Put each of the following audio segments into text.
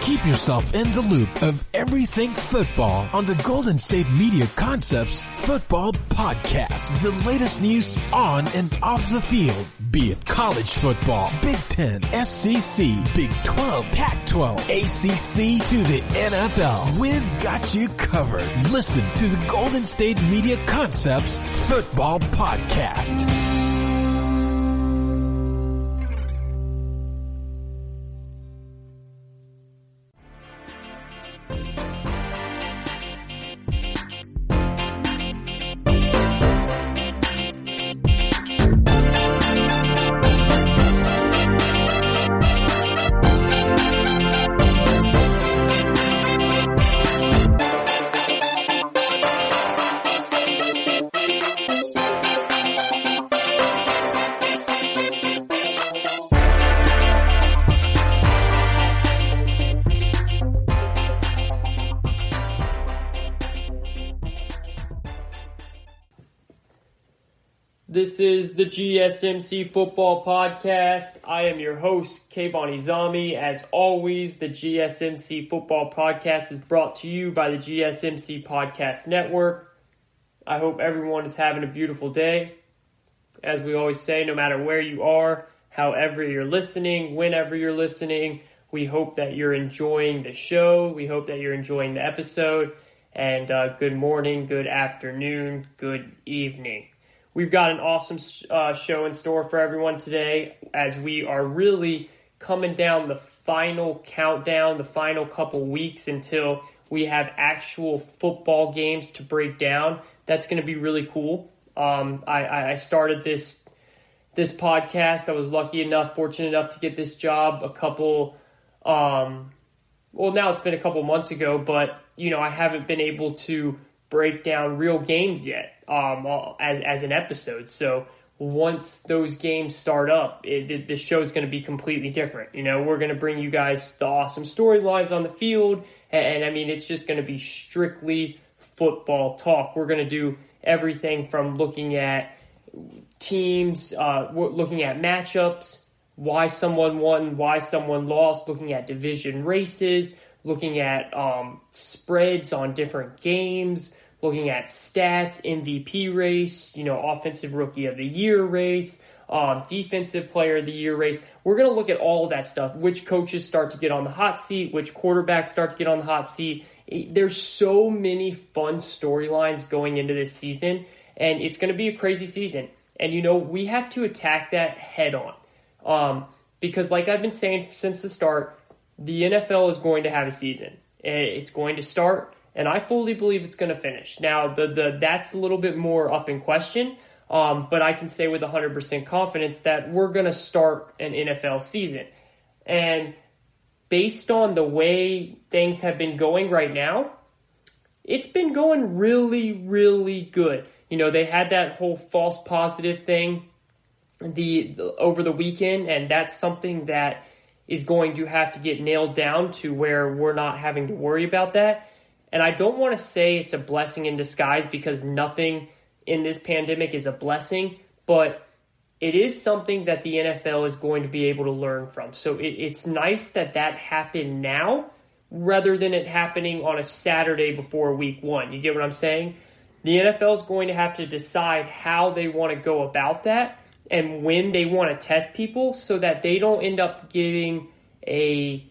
Keep yourself in the loop of everything football on the Golden State Media Concepts Football Podcast. The latest news on and off the field, be it college football, Big Ten, SEC, Big 12, Pac-12, ACC to the NFL. We've got you covered. Listen to the Golden State Media Concepts Football Podcast. This is the GSMC Football Podcast. I am your host, Kayvon. As always, the GSMC Football Podcast is brought to you by the GSMC Podcast Network. I hope everyone is having a beautiful day. As we always say, no matter where you are, however you're listening, whenever you're listening, we hope that you're enjoying the show. We hope that you're enjoying the episode. And good morning, good afternoon, good evening. We've got an awesome show in store for everyone today as we are really coming down the final countdown, the final couple weeks until we have actual football games to break down. That's going to be really cool. I started this podcast. I was fortunate enough to get this job a couple, now it's been a couple months ago, but, I haven't been able to break down real games yet as an episode. So once those games start up, the show is going to be completely different. We're going to bring you guys the awesome storylines on the field. And I mean, it's just going to be strictly football talk. We're going to do everything from looking at teams, looking at matchups, why someone won, why someone lost, looking at division races, looking at spreads on different games, looking at stats, MVP race, offensive rookie of the year race, defensive player of the year race. We're going to look at all of that stuff, which coaches start to get on the hot seat, which quarterbacks start to get on the hot seat. There's so many fun storylines going into this season, and it's going to be a crazy season. And, we have to attack that head on because like I've been saying since the start, the NFL is going to have a season. It's going to start, and I fully believe it's going to finish. Now, that's a little bit more up in question, but I can say with 100% confidence that we're going to start an NFL season. And based on the way things have been going right now, it's been going really, really good. They had that whole false positive thing over the weekend, and that's something that is going to have to get nailed down to where we're not having to worry about that. And I don't want to say it's a blessing in disguise because nothing in this pandemic is a blessing, but it is something that the NFL is going to be able to learn from. So it's nice that happened now rather than it happening on a Saturday before week one. You get what I'm saying? The NFL is going to have to decide how they want to go about that and when they want to test people so that they don't end up getting a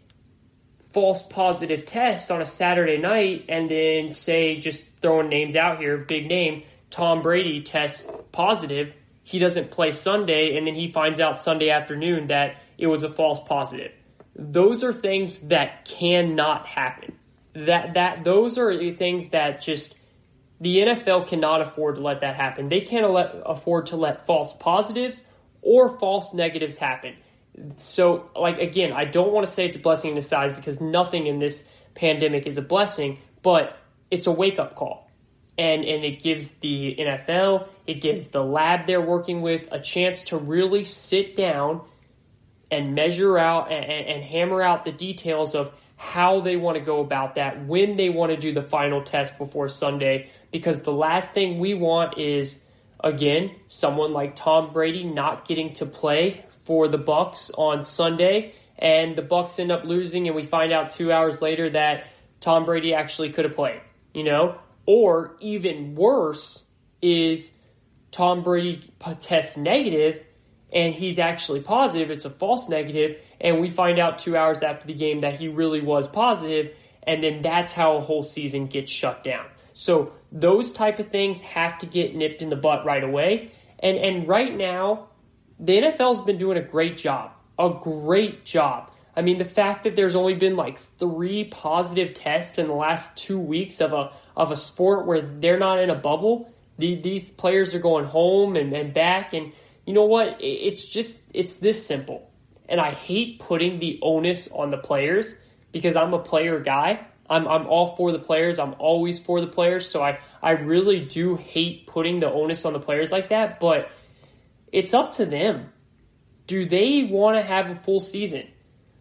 false positive test on a Saturday night and then say, just throwing names out here, big name, Tom Brady tests positive, he doesn't play Sunday, and then he finds out Sunday afternoon that it was a false positive. Those are things that cannot happen. Those are things that just the NFL cannot afford to let that happen. They can't afford to let false positives or false negatives happen. So, again, I don't want to say it's a blessing in disguise because nothing in this pandemic is a blessing, but it's a wake-up call. And it gives the NFL, it gives the lab they're working with a chance to really sit down and measure out and hammer out the details of how they want to go about that, when they want to do the final test before Sunday, because the last thing we want is, again, someone like Tom Brady not getting to play for the Bucs on Sunday and the Bucs end up losing, and we find out 2 hours later that Tom Brady actually could have played, Or even worse is Tom Brady tests negative, and he's actually positive. It's a false negative, and we find out 2 hours after the game that he really was positive, and then that's how a whole season gets shut down. So those type of things have to get nipped in the butt right away. And right now, the NFL's been doing a great job. A great job. I mean, the fact that there's only been like 3 positive tests in the last 2 weeks of a sport where they're not in a bubble, these players are going home and back. And you know what? It's this simple. And I hate putting the onus on the players because I'm a player guy. I'm all for the players. I'm always for the players. So I really do hate putting the onus on the players like that. But it's up to them. Do they want to have a full season?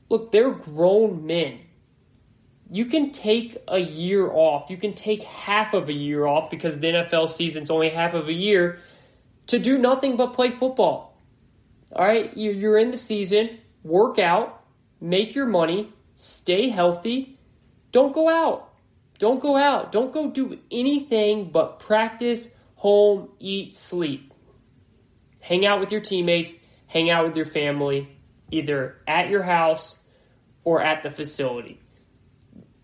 Look, they're grown men. You can take a year off. You can take half of a year off because the NFL season's only half of a year to do nothing but play football. All right? You're in the season. Work out. Make your money. Stay healthy. Don't go out. Don't go out. Don't go do anything but practice, home, eat, sleep. Hang out with your teammates. Hang out with your family, either at your house or at the facility.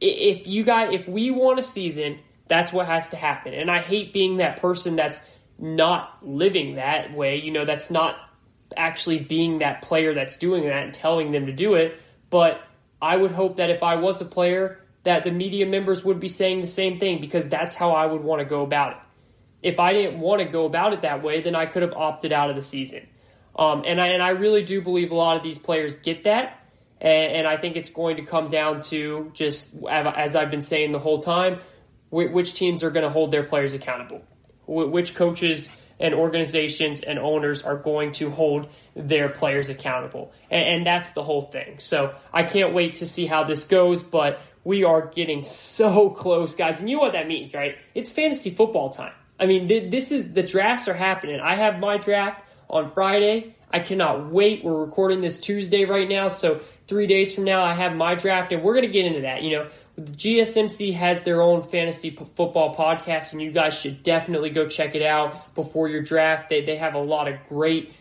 If we want a season, that's what has to happen. And I hate being that person that's not living that way, that's not actually being that player that's doing that and telling them to do it. But I would hope that if I was a player, that the media members would be saying the same thing because that's how I would want to go about it. If I didn't want to go about it that way, then I could have opted out of the season. And I really do believe a lot of these players get that. And I think it's going to come down to just, as I've been saying the whole time, which teams are going to hold their players accountable. Which coaches and organizations and owners are going to hold their players accountable. And that's the whole thing. So I can't wait to see how this goes, but we are getting so close, guys. And you know what that means, right? It's fantasy football time. I mean, the drafts are happening. I have my draft on Friday. I cannot wait. We're recording this Tuesday right now, so 3 days from now I have my draft, and we're going to get into that. The GSMC has their own fantasy football podcast, and you guys should definitely go check it out before your draft. They have a lot of great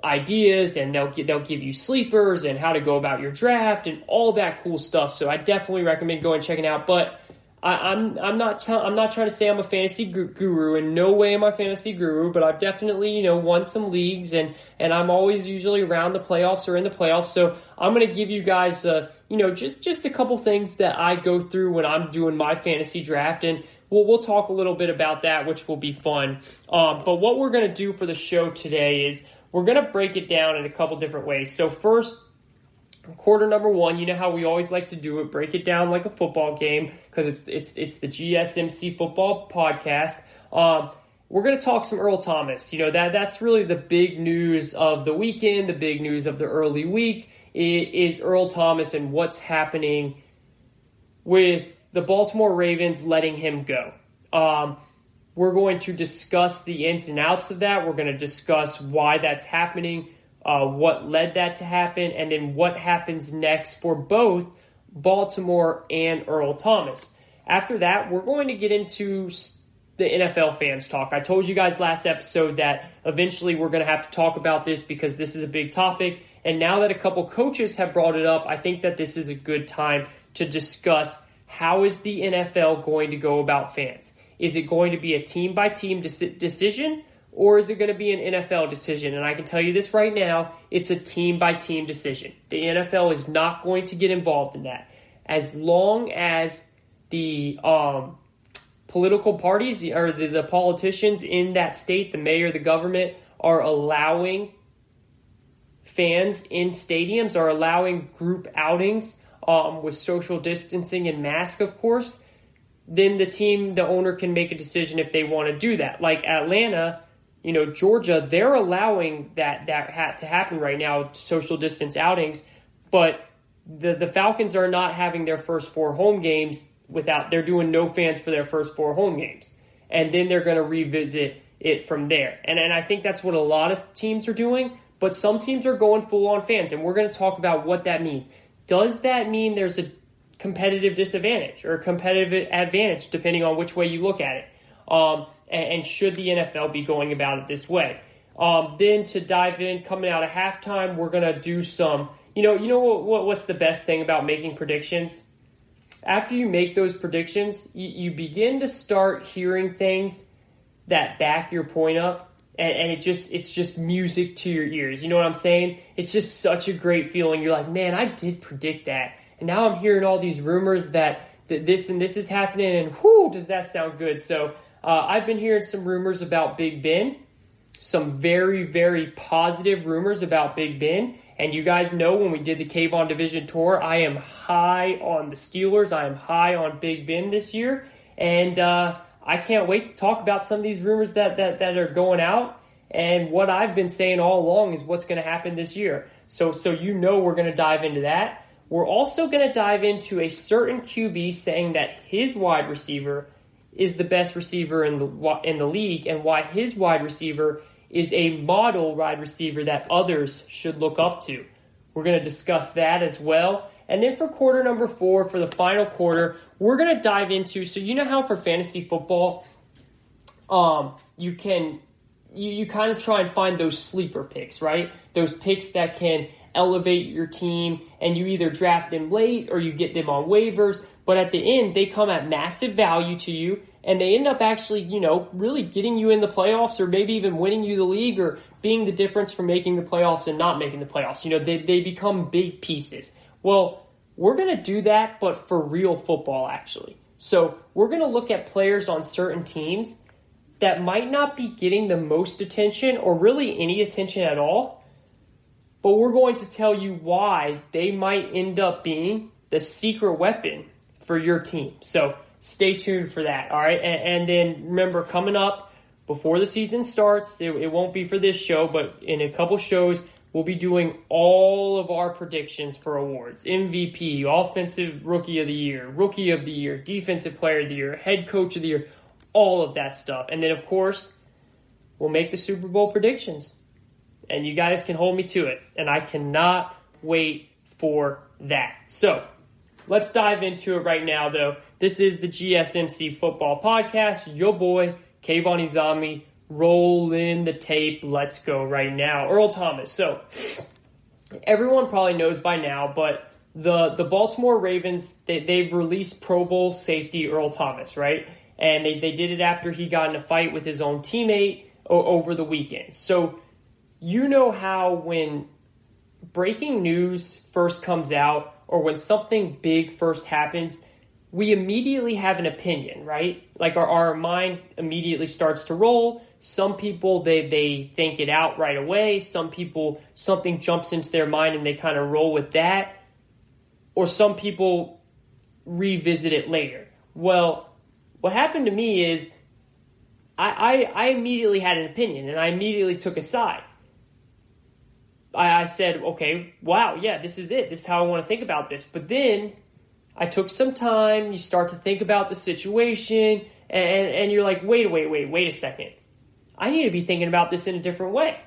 ideas, and they'll give you sleepers and how to go about your draft and all that cool stuff. So I definitely recommend going and checking it out. But I'm not trying to say I'm a fantasy guru. In no way am I a fantasy guru, but I've definitely won some leagues, and I'm always usually around the playoffs or in the playoffs. So I'm going to give you guys just a couple things that I go through when I'm doing my fantasy draft, and we'll talk a little bit about that, which will be fun. But what we're going to do for the show today is we're going to break it down in a couple different ways. So first, quarter number 1, you know how we always like to do it, break it down like a football game because it's the GSMC football podcast. We're going to talk some Earl Thomas. That's really the big news of the weekend, the big news of the early week is Earl Thomas and what's happening with the Baltimore Ravens letting him go. We're going to discuss the ins and outs of that. We're going to discuss why that's happening, what led that to happen, and then what happens next for both Baltimore and Earl Thomas. After that, we're going to get into the NFL fans talk. I told you guys last episode that eventually we're going to have to talk about this because this is a big topic. And now that a couple coaches have brought it up, I think that this is a good time to discuss how is the NFL going to go about fans. Is it going to be a team-by-team decision, or is it going to be an NFL decision? And I can tell you this right now, it's a team-by-team decision. The NFL is not going to get involved in that. As long as the political parties or the politicians in that state, the mayor, the government, are allowing fans in stadiums, are allowing group outings with social distancing and masks, of course, then the owner can make a decision if they want to do that. Like Atlanta, Georgia, they're allowing that to happen right now, social distance outings, but the Falcons are not having their first 4 home games they're doing no fans for their first 4 home games. And then they're going to revisit it from there. And I think that's what a lot of teams are doing. but some teams are going full-on fans, and we're going to talk about what that means. Does that mean there's a competitive disadvantage or a competitive advantage, depending on which way you look at it? And should the NFL be going about it this way? Then to dive in, coming out of halftime, we're going to do some, what's the best thing about making predictions? After you make those predictions, you begin to start hearing things that back your point up. And it's just music to your ears. You know what I'm saying? It's just such a great feeling. You're like, man, I did predict that. And now I'm hearing all these rumors that this and this is happening. And whoo, does that sound good? So I've been hearing some rumors about Big Ben. Some very, very positive rumors about Big Ben. And you guys know when we did the Kayvon Division Tour, I am high on the Steelers. I am high on Big Ben this year. And I can't wait to talk about some of these rumors that are going out, and what I've been saying all along is what's going to happen this year. So we're going to dive into that. We're also going to dive into a certain QB saying that his wide receiver is the best receiver in the league, and why his wide receiver is a model wide receiver that others should look up to. We're going to discuss that as well. And then for quarter number 4, for the final quarter, we're going to dive into, so you know how for fantasy football, you kind of try and find those sleeper picks, right? Those picks that can elevate your team, and you either draft them late or you get them on waivers. But at the end, they come at massive value to you, and they end up actually, really getting you in the playoffs, or maybe even winning you the league, or being the difference for making the playoffs and not making the playoffs. They become big pieces. Well, we're going to do that, but for real football, actually. So we're going to look at players on certain teams that might not be getting the most attention or really any attention at all, but we're going to tell you why they might end up being the secret weapon for your team. So stay tuned for that, all right? And then remember, coming up before the season starts, it won't be for this show, but in a couple shows, we'll be doing all of our predictions for awards. MVP, Offensive Rookie of the Year, Defensive Player of the Year, Head Coach of the Year, all of that stuff. And then, of course, we'll make the Super Bowl predictions. And you guys can hold me to it. And I cannot wait for that. So, let's dive into it right now, though. This is the GSMC Football Podcast. Your boy, Kayvon Izami. Roll in the tape. Let's go right now. Earl Thomas. So, everyone probably knows by now, but the Baltimore Ravens, they've released Pro Bowl safety Earl Thomas, right? And they did it after he got in a fight with his own teammate over the weekend. So, you know how when breaking news first comes out, or when something big first happens, we immediately have an opinion, right? Like our mind immediately starts to roll. Some people, they think it out right away. Some people, something jumps into their mind and they kind of roll with that. Or some people revisit it later. Well, what happened to me is I immediately had an opinion, and I immediately took a side. I said, okay, wow, yeah, this is it. This is how I want to think about this. But then I took some time. You start to think about the situation, and you're like, wait a second. I need to be thinking about this in a different way.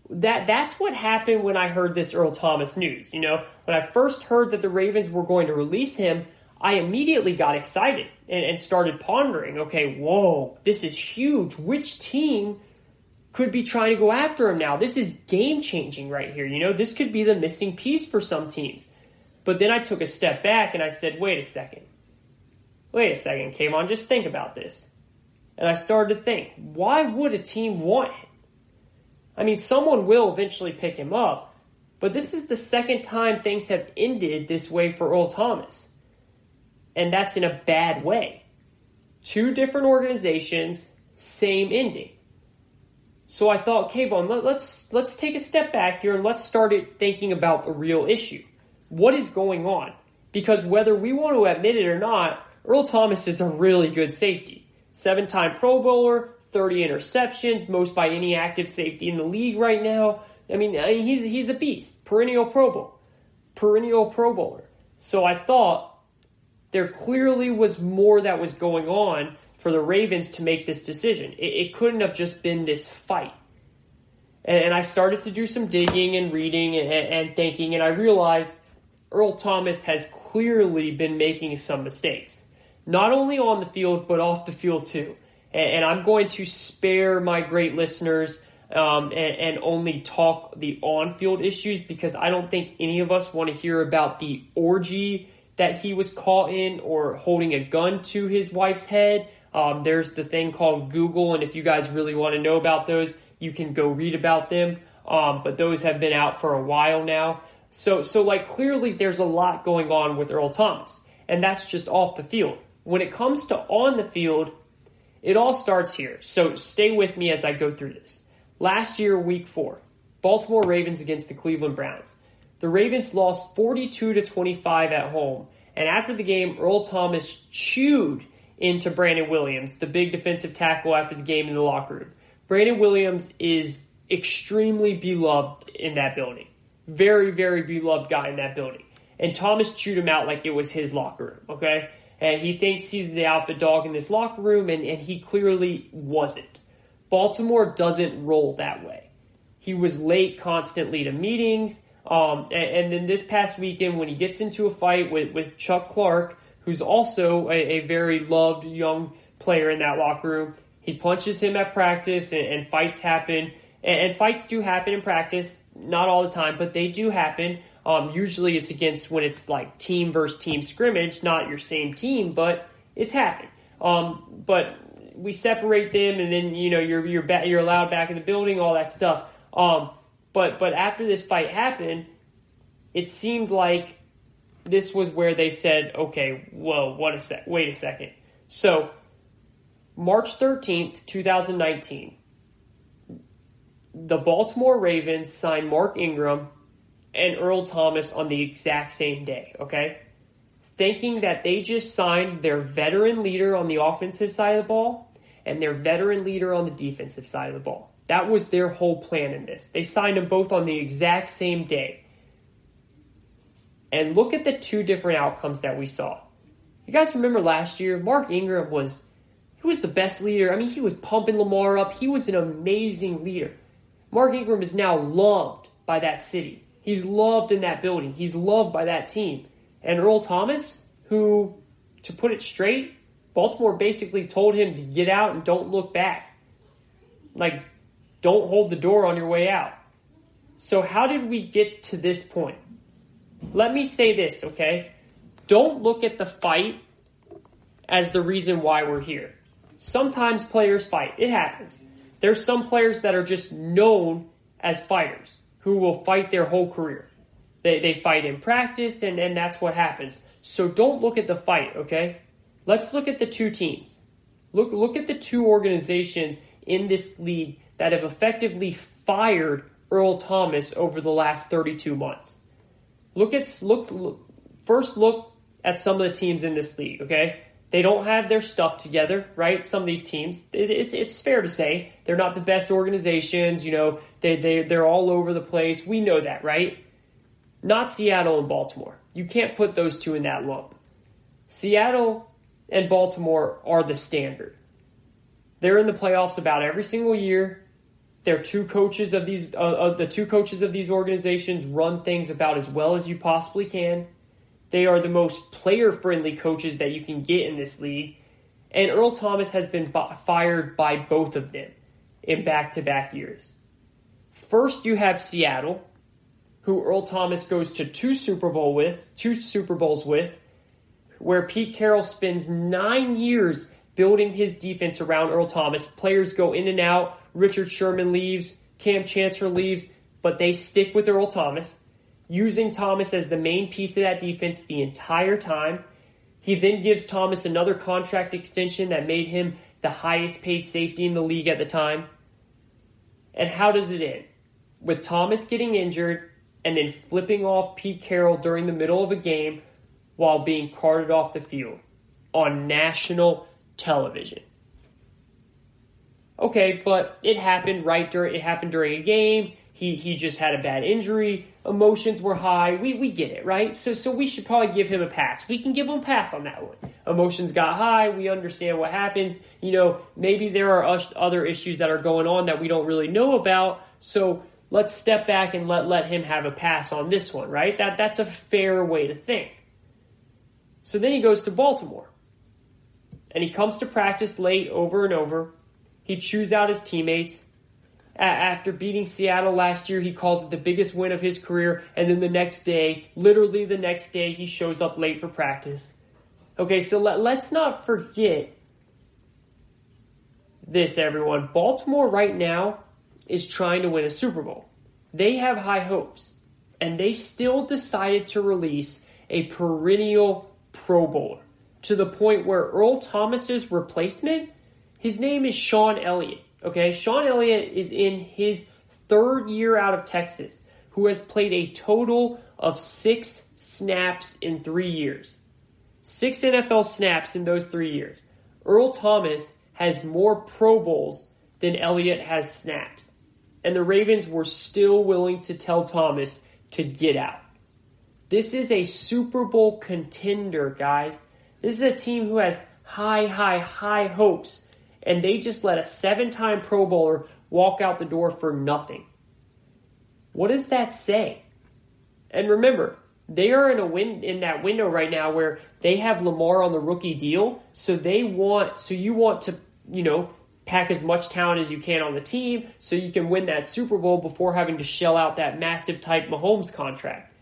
That's what happened when I heard this Earl Thomas news. When I first heard that the Ravens were going to release him, I immediately got excited and started pondering, okay, whoa, this is huge. Which team could be trying to go after him now? This is game-changing right here. This could be the missing piece for some teams. But then I took a step back and I said, wait a second, Kayvon, just think about this. And I started to think, why would a team want him? I mean, someone will eventually pick him up, but this is the second time things have ended this way for Earl Thomas. And that's in a bad way. 2 different organizations, same ending. So I thought, Kayvon, let's take a step back here and let's start thinking about the real issue. What is going on? Because whether we want to admit it or not, Earl Thomas is a really good safety. 7-time Pro Bowler, 30 interceptions, most by any active safety in the league right now. I mean, he's a beast. Perennial Pro Bowler. So I thought there clearly was more that was going on for the Ravens to make this decision. It couldn't have just been this fight. And I started to do some digging and reading and thinking, and I realized Earl Thomas has clearly been making some mistakes. Not only on the field, but off the field too. And I'm going to spare my great listeners and only talk the on-field issues, because I don't think any of us want to hear about the orgy that he was caught in or holding a gun to his wife's head. There's the thing called Google, and if you guys really want to know about those, you can go read about them. But those have been out for a while now. So like clearly there's a lot going on with Earl Thomas, and that's just off the field. When it comes to on the field, it all starts here. So stay with me as I go through this. Last year, week 4, Baltimore Ravens against the Cleveland Browns. The Ravens lost 42-25 at home, and after the game, Earl Thomas chewed into Brandon Williams, the big defensive tackle, after the game in the locker room. Brandon Williams is extremely beloved in that building. Very, very beloved guy in that building. And Thomas chewed him out like it was his locker room, okay? And he thinks he's the alpha dog in this locker room, and he clearly wasn't. Baltimore doesn't roll that way. He was late constantly to meetings, and then this past weekend when he gets into a fight with Chuck Clark, who's also a very loved young player in that locker room, he punches him at practice, and fights happen. And fights do happen in practice, not all the time, but they do happen. Usually it's against when it's like team versus team scrimmage, not your same team, but it's happened. But we separate them, and then you're allowed back in the building, all that stuff. But after this fight happened, it seemed like this was where they said, okay, whoa, wait a second. So March 13th, 2019, the Baltimore Ravens signed Mark Ingram and Earl Thomas on the exact same day, okay? Thinking that they just signed their veteran leader on the offensive side of the ball and their veteran leader on the defensive side of the ball. That was their whole plan in this. They signed them both on the exact same day. And look at the two different outcomes that we saw. You guys remember last year, Mark Ingram was the best leader. I mean, he was pumping Lamar up. He was an amazing leader. Mark Ingram is now loved by that city. He's loved in that building. He's loved by that team. And Earl Thomas, who, to put it straight, Baltimore basically told him to get out and don't look back. Like, don't hold the door on your way out. So how did we get to this point? Let me say this, okay? Don't look at the fight as the reason why we're here. Sometimes players fight. It happens. There's some players that are just known as fighters who will fight their whole career. They fight in practice, and that's what happens. So don't look at the fight, okay? Let's look at the two teams. Look at the two organizations in this league that have effectively fired Earl Thomas over the last 32 months. First look at some of the teams in this league, okay? They don't have their stuff together, right? Some of these teams, it's fair to say, they're not the best organizations. They're all over the place. We know that, right? Not Seattle and Baltimore. You can't put those two in that lump. Seattle and Baltimore are the standard. They're in the playoffs about every single year. They're two coaches of these. The two coaches of these organizations run things about as well as you possibly can. They are the most player-friendly coaches that you can get in this league. And Earl Thomas has been fired by both of them in back-to-back years. First, you have Seattle, who Earl Thomas goes to two Super Bowls with, where Pete Carroll spends 9 years building his defense around Earl Thomas. Players go in and out. Richard Sherman leaves. Cam Chancellor leaves. But they stick with Earl Thomas, using Thomas as the main piece of that defense the entire time. He then gives Thomas another contract extension that made him the highest paid safety in the league at the time. And how does it end? With Thomas getting injured and then flipping off Pete Carroll during the middle of a game while being carted off the field on national television. Okay, but it happened during a game. He just had a bad injury. emotions were high. We get it, right? So we should probably give him a pass. We can give him a pass on that one. Emotions got high. We understand what happens. Maybe there are other issues that are going on that we don't really know about. So let's step back and let him have a pass on this one, right? That's a fair way to think. So then he goes to Baltimore. And he comes to practice late over and over. He chews out his teammates. After beating Seattle last year, he calls it the biggest win of his career. And then the next day, literally the next day, he shows up late for practice. Okay, so let's not forget this, everyone. Baltimore right now is trying to win a Super Bowl. They have high hopes. And they still decided to release a perennial Pro Bowler to the point where Earl Thomas's replacement, his name is Sean Elliott. Okay, Sean Elliott is in his third year out of Texas, who has played a total of 6 snaps in 3 years. 6 NFL snaps in those 3 years. Earl Thomas has more Pro Bowls than Elliott has snaps. And the Ravens were still willing to tell Thomas to get out. This is a Super Bowl contender, guys. This is a team who has high hopes. And they just let a 7-time Pro Bowler walk out the door for nothing. What does that say? And remember, they are in that window right now where they have Lamar on the rookie deal. So you want to, pack as much talent as you can on the team so you can win that Super Bowl before having to shell out that massive type Mahomes contract.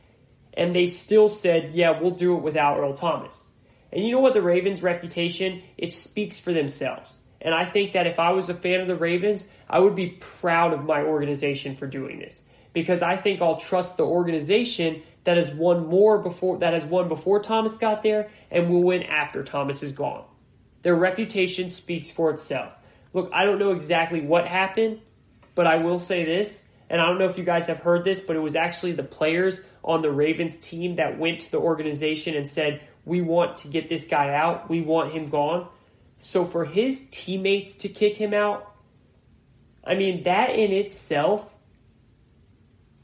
And they still said, yeah, we'll do it without Earl Thomas. And you know what? The Ravens' reputation, it speaks for themselves. And I think that if I was a fan of the Ravens, I would be proud of my organization for doing this. Because I think I'll trust the organization that has won before Thomas got there and will win after Thomas is gone. Their reputation speaks for itself. Look, I don't know exactly what happened, but I will say this, and I don't know if you guys have heard this, but it was actually the players on the Ravens team that went to the organization and said, we want to get this guy out. We want him gone. So for his teammates to kick him out, I mean, that in itself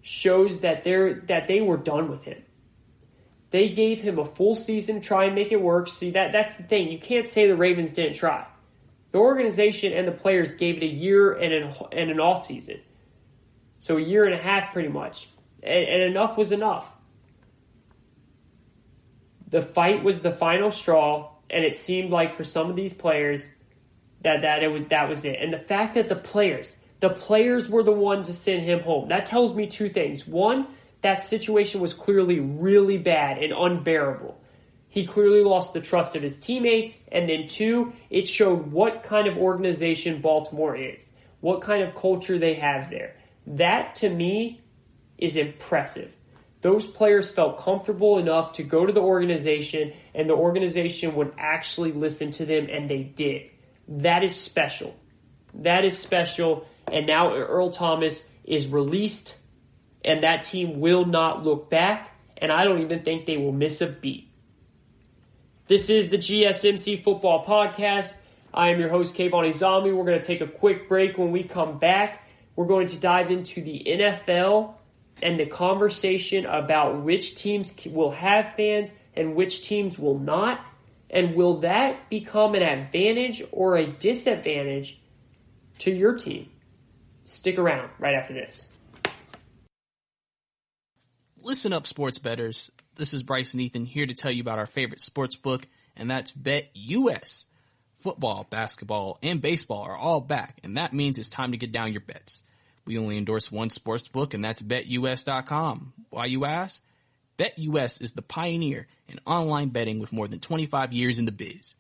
shows that they were done with him. They gave him a full season to try and make it work. See, that's the thing. You can't say the Ravens didn't try. The organization and the players gave it a year and an off season. So a year and a half pretty much. And enough was enough. The fight was the final straw. And it seemed like for some of these players that was it. And the fact that the players were the ones to send him home, that tells me 2 things. One, that situation was clearly really bad and unbearable. He clearly lost the trust of his teammates. And then 2, it showed what kind of organization Baltimore is, what kind of culture they have there. That, to me, is impressive. Those players felt comfortable enough to go to the organization, and the organization would actually listen to them, and they did. That is special. That is special, and now Earl Thomas is released, and that team will not look back, and I don't even think they will miss a beat. This is the GSMC Football Podcast. I am your host, Kayvon. We're going to take a quick break. When we come back, we're going to dive into the NFL and the conversation about which teams will have fans and which teams will not. And will that become an advantage or a disadvantage to your team? Stick around right after this. Listen up, sports bettors. This is Bryce and Ethan here to tell you about our favorite sports book, and that's BetUS. Football, basketball, and baseball are all back, and that means it's time to get down your bets. We only endorse one sports book, and that's BetUS.com. Why, you ask? BetUS is the pioneer in online betting with more than 25 years in the biz.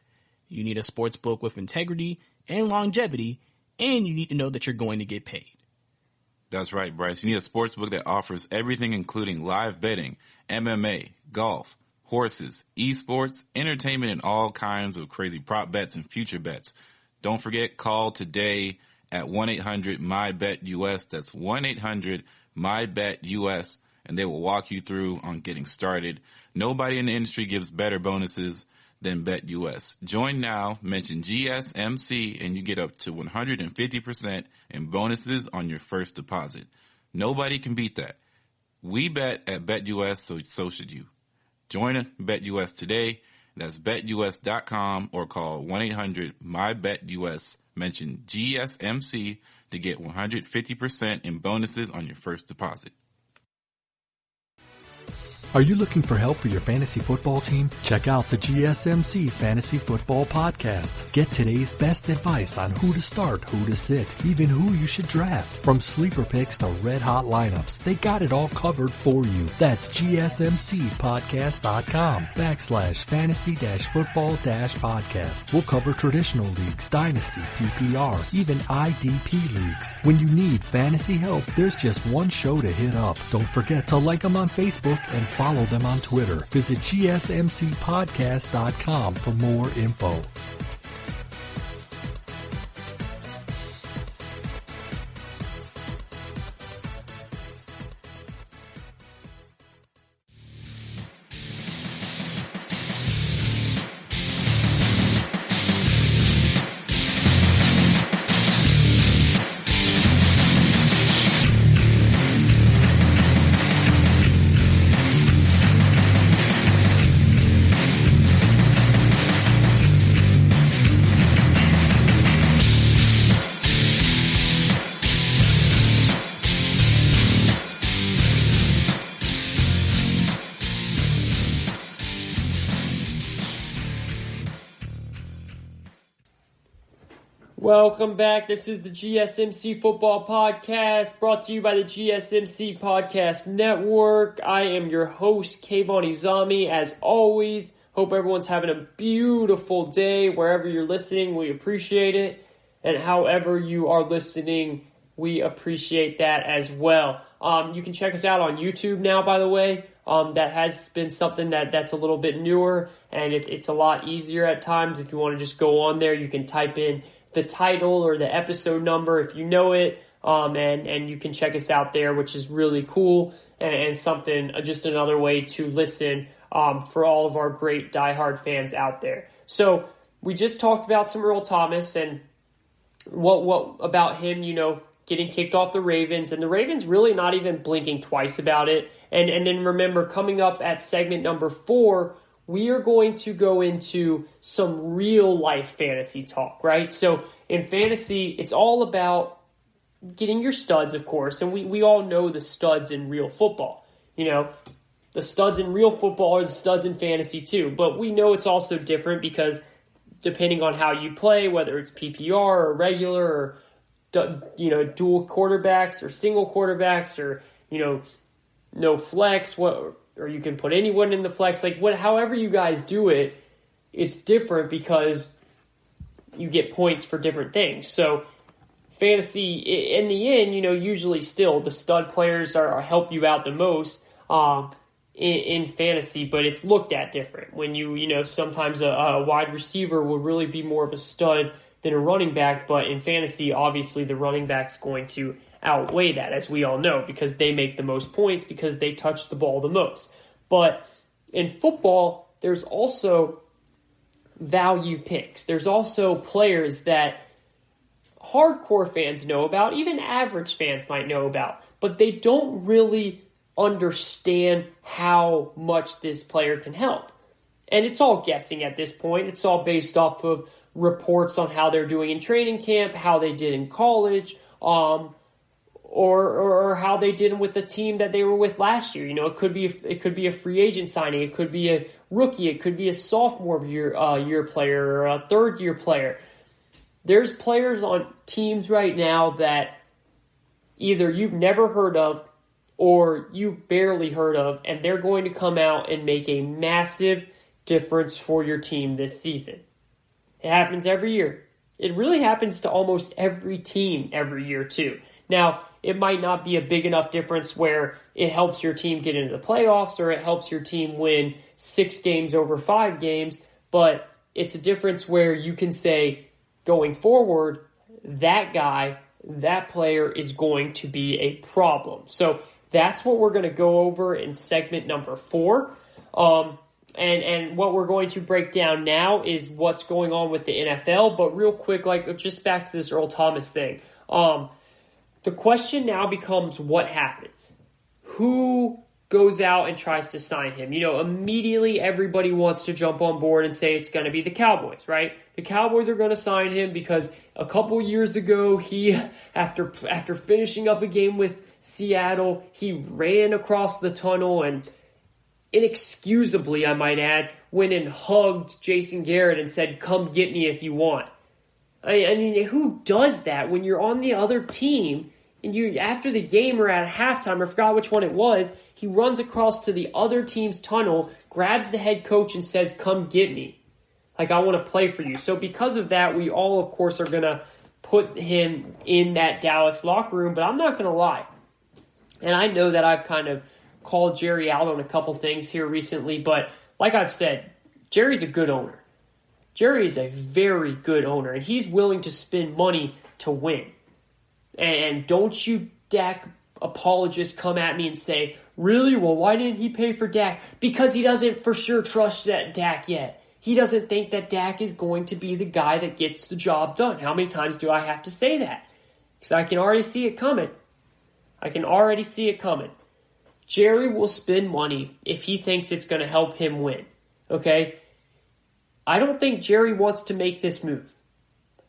You need a sports book with integrity and longevity, and you need to know that you're going to get paid. That's right, Bryce. You need a sports book that offers everything, including live betting, MMA, golf, horses, esports, entertainment, and all kinds of crazy prop bets and future bets. Don't forget, call today at 1-800-MY-BET-US. That's 1-800-MY-BET-US, and they will walk you through on getting started. Nobody in the industry gives better bonuses than BetUS. Join now, mention GSMC, and you get up to 150% in bonuses on your first deposit. Nobody can beat that. We bet at BetUS, so should you. Join BetUS today. That's BetUS.com or call 1-800-MyBetUS. Mention GSMC to get 150% in bonuses on your first deposit. Are you looking for help for your fantasy football team? Check out the GSMC Fantasy Football Podcast. Get today's best advice on who to start, who to sit, even who you should draft. From sleeper picks to red hot lineups, they got it all covered for you. That's GSMCpodcast.com/fantasy-football-podcast. We'll cover traditional leagues, dynasty, PPR, even IDP leagues. When you need fantasy help, there's just one show to hit up. Don't forget to like them on Facebook and follow them on Twitter. Visit GSMCpodcast.com for more info. Welcome back. This is the GSMC Football Podcast, brought to you by the GSMC Podcast Network. I am your host, Kayvon Izami. As always, hope everyone's having a beautiful day wherever you're listening. We appreciate it. And however you are listening, we appreciate that as well. You can check us out on YouTube now, by the way. That has been something that's a little bit newer, and it's a lot easier at times. If you want to just go on there, you can type in the title or the episode number if you know it, and you can check us out there, which is really cool, and something, just another way to listen for all of our great diehard fans out there. So we just talked about some Earl Thomas and what about him, getting kicked off the Ravens, and the Ravens really not even blinking twice about it. And then remember, coming up at segment number 4, we are going to go into some real life fantasy talk, right? So in fantasy, it's all about getting your studs, of course, and we all know the studs in real football. The studs in real football are the studs in fantasy too, but we know it's also different because depending on how you play, whether it's PPR or regular or dual quarterbacks or single quarterbacks or no flex, or you can put anyone in the flex, however you guys do it, it's different because you get points for different things. So fantasy, in the end, usually still the stud players are help you out the most in fantasy, but it's looked at different. When sometimes a wide receiver will really be more of a stud than a running back, but in fantasy, obviously the running back's going to outweigh that, as we all know, because they make the most points because they touch the ball the most. But in football, there's also value picks. There's also players that hardcore fans know about, even average fans might know about, but they don't really understand how much this player can help. And it's all guessing at this point. It's all based off of reports on how they're doing in training camp, how they did in college, or how they did with the team that they were with last year. It could be a free agent signing, it could be a rookie, it could be a sophomore year player or a third year player. There's players on teams right now that either you've never heard of or you've barely heard of, and they're going to come out and make a massive difference for your team this season. It happens every year. It really happens to almost every team every year too. Now, it might not be a big enough difference where it helps your team get into the playoffs or it helps your team win 6 games over 5 games, but it's a difference where you can say, going forward, that guy, that player is going to be a problem. So that's what we're going to go over in segment number 4. And what we're going to break down now is what's going on with the NFL. But real quick, just back to this Earl Thomas thing. The question now becomes what happens? who goes out and tries to sign him? Immediately everybody wants to jump on board and say it's going to be the Cowboys, right? The Cowboys are going to sign him because a couple years ago, he, after finishing up a game with Seattle, he ran across the tunnel and inexcusably, I might add, went and hugged Jason Garrett and said, "Come get me if you want." I mean, who does that when you're on the other team and you, after the game or at halftime, I forgot which one it was, he runs across to the other team's tunnel, grabs the head coach and says, "Come get me. Like, I want to play for you." So because of that, we all, of course, are going to put him in that Dallas locker room. But I'm not going to lie. And I know that I've kind of called Jerry out on a couple things here recently. But like I've said, Jerry's a good owner. Jerry is a very good owner. And he's willing to spend money to win. And don't you Dak apologists come at me and say, "Really? Well, why didn't he pay for Dak?" Because he doesn't for sure trust that Dak yet. He doesn't think that Dak is going to be the guy that gets the job done. How many times do I have to say that? Because I can already see it coming. Jerry will spend money if he thinks it's going to help him win. Okay? I don't think Jerry wants to make this move.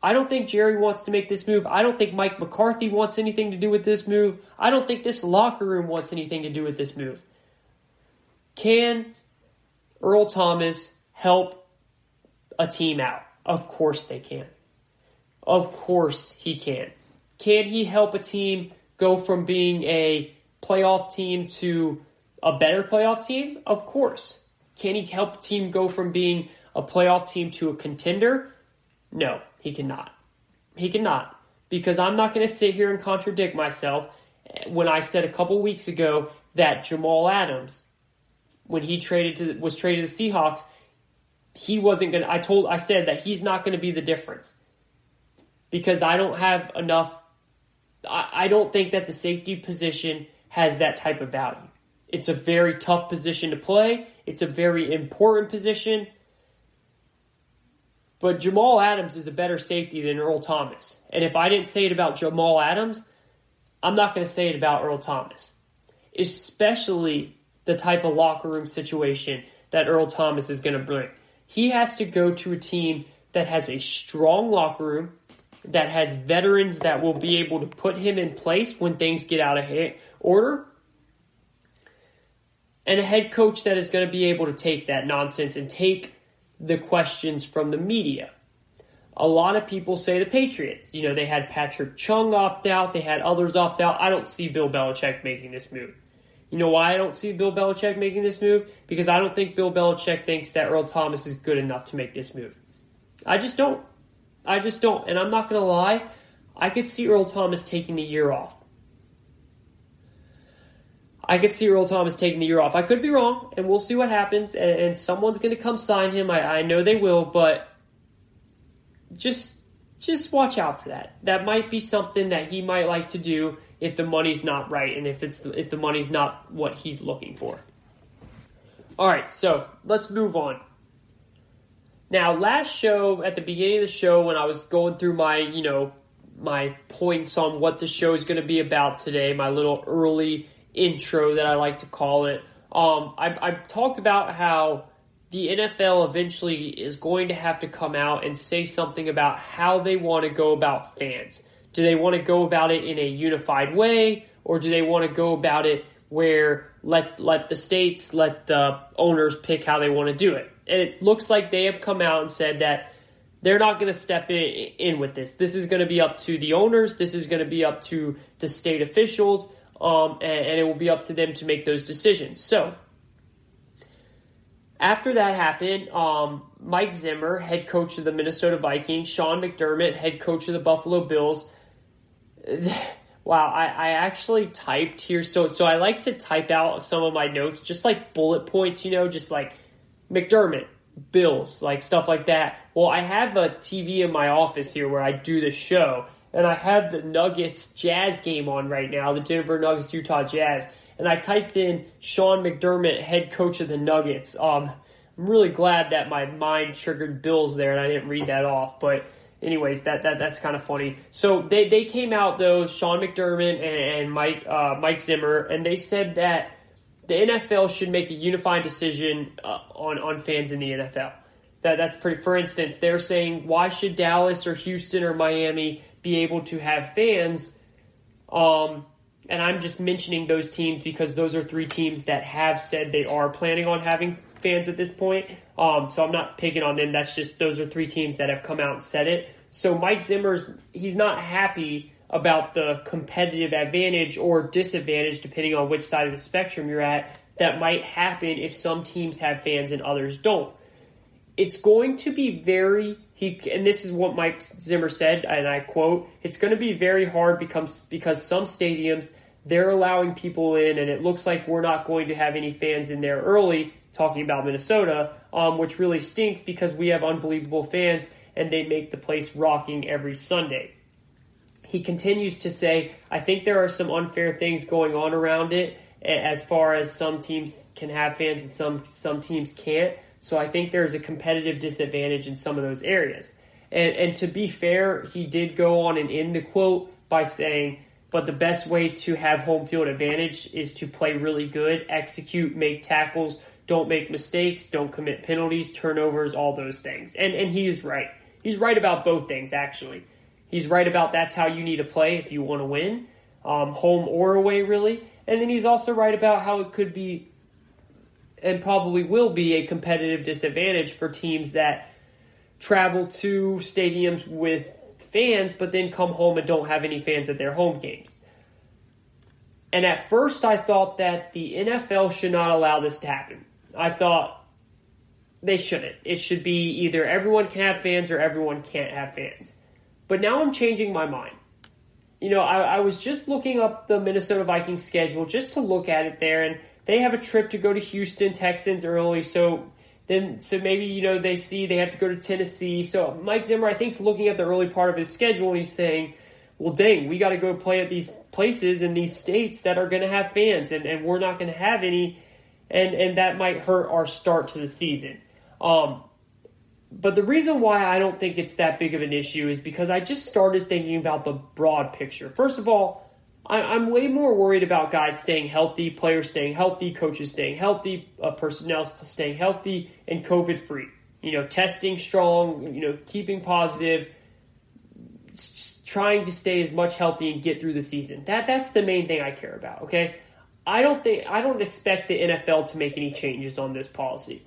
I don't think Mike McCarthy wants anything to do with this move. I don't think this locker room wants anything to do with this move. Can Earl Thomas help a team out? Of course they can. Of course he can. Can he help a team go from being a playoff team to a better playoff team? Of course. Can he help a team go from being a playoff team to a contender? No, he cannot. He cannot. Because I'm not going to sit here and contradict myself when I said a couple weeks ago that Jamal Adams, when he was traded to the Seahawks, he wasn't going to, I said that he's not going to be the difference. Because I don't have enough, I don't think that the safety position has that type of value. It's a very tough position to play. It's a very important position. But Jamal Adams is a better safety than Earl Thomas. And if I didn't say it about Jamal Adams, I'm not going to say it about Earl Thomas. Especially the type of locker room situation that Earl Thomas is going to bring. He has to go to a team that has a strong locker room, that has veterans that will be able to put him in place when things get out of order, and a head coach that is going to be able to take that nonsense and take the questions from the media. A lot of people say the Patriots. They had Patrick Chung opt out. They had others opt out. I don't see Bill Belichick making this move. You know why I don't see Bill Belichick making this move? Because I don't think Bill Belichick thinks that Earl Thomas is good enough to make this move. I just don't. And I'm not going to lie. I could see Earl Thomas taking the year off. I could be wrong, and we'll see what happens. And someone's going to come sign him. I know they will, but just watch out for that. That might be something that he might like to do if the money's not right and if the money's not what he's looking for. All right, so let's move on. Now, last show, at the beginning of the show, when I was going through my points on what the show is going to be about today, my little early intro that I like to call it, I talked about how the NFL eventually is going to have to come out and say something about how they want to go about fans. Do they want to go about it in a unified way, or do they want to go about it where let the owners pick how they want to do it? And it looks like they have come out and said that they're not going to step in with this. This is going to be up to the owners. This is going to be up to the state officials, and it will be up to them to make those decisions. So, after that happened, Mike Zimmer, head coach of the Minnesota Vikings, Sean McDermott, head coach of the Buffalo Bills. Wow, I actually typed here. So I like to type out some of my notes, just like bullet points, just like McDermott, Bills, like stuff like that. Well, I have a TV in my office here where I do the show, and I have the Nuggets Jazz game on right now, the Denver Nuggets Utah Jazz, and I typed in Sean McDermott, head coach of the Nuggets. I'm really glad that my mind triggered Bills there, and I didn't read that off, but anyways, that's kind of funny. So they came out, though, Sean McDermott and Mike Zimmer, and they said that the NFL should make a unified decision on fans in the NFL. That's pretty. For instance, they're saying, why should Dallas or Houston or Miami be able to have fans? And I'm just mentioning those teams because those are three teams that have said they are planning on having fans at this point. So I'm not picking on them. That's just, those are three teams that have come out and said it. So Mike Zimmer's, he's not happy about the competitive advantage or disadvantage, depending on which side of the spectrum you're at, that might happen if some teams have fans and others don't. It's going to be and this is what Mike Zimmer said, and I quote, it's going to be very hard because some stadiums, they're allowing people in, and it looks like we're not going to have any fans in there early, talking about Minnesota, which really stinks because we have unbelievable fans, and they make the place rocking every Sunday. He continues to say, I think there are some unfair things going on around it, as far as some teams can have fans and some teams can't. So I think there's a competitive disadvantage in some of those areas. And to be fair, he did go on and end the quote by saying, but the best way to have home field advantage is to play really good, execute, make tackles, don't make mistakes, don't commit penalties, turnovers, all those things. And he is right. He's right about both things, actually. He's right about that's how you need to play if you want to win, home or away, really. And then he's also right about how it could be and probably will be a competitive disadvantage for teams that travel to stadiums with fans but then come home and don't have any fans at their home games. And at first I thought that the NFL should not allow this to happen. I thought they shouldn't. It should be either everyone can have fans or everyone can't have fans. But now I'm changing my mind. You know, I was just looking up the Minnesota Vikings schedule just to look at it there, and they have a trip to go to Houston Texans early, so maybe, you know, they see they have to go to Tennessee. So Mike Zimmer, I think, is looking at the early part of his schedule, and he's saying, well, dang, we got to go play at these places in these states that are going to have fans, and we're not going to have any, and that might hurt our start to the season. But the reason why I don't think it's that big of an issue is because I just started thinking about the broad picture. First of all, I'm way more worried about guys staying healthy, players staying healthy, coaches staying healthy, personnel staying healthy, and COVID-free. You know, testing strong, you know, keeping positive, trying to stay as much healthy and get through the season. That's the main thing I care about, okay? I don't expect the NFL to make any changes on this policy.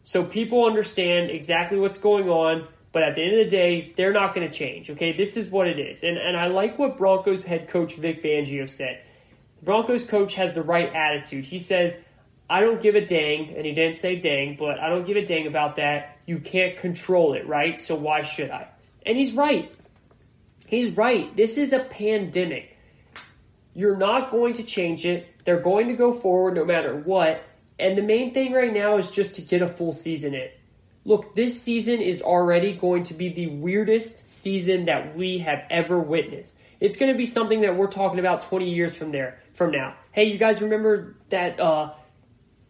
So people understand exactly what's going on, but at the end of the day, they're not going to change, okay? This is what it is. And I like what Broncos head coach Vic Fangio said. The Broncos coach has the right attitude. He says, I don't give a dang, and he didn't say dang, but I don't give a dang about that. You can't control it, right? So why should I? And he's right. He's right. This is a pandemic. You're not going to change it. They're going to go forward no matter what. And the main thing right now is just to get a full season in. Look, this season is already going to be the weirdest season that we have ever witnessed. It's going to be something that we're talking about 20 years from now. Hey, you guys remember that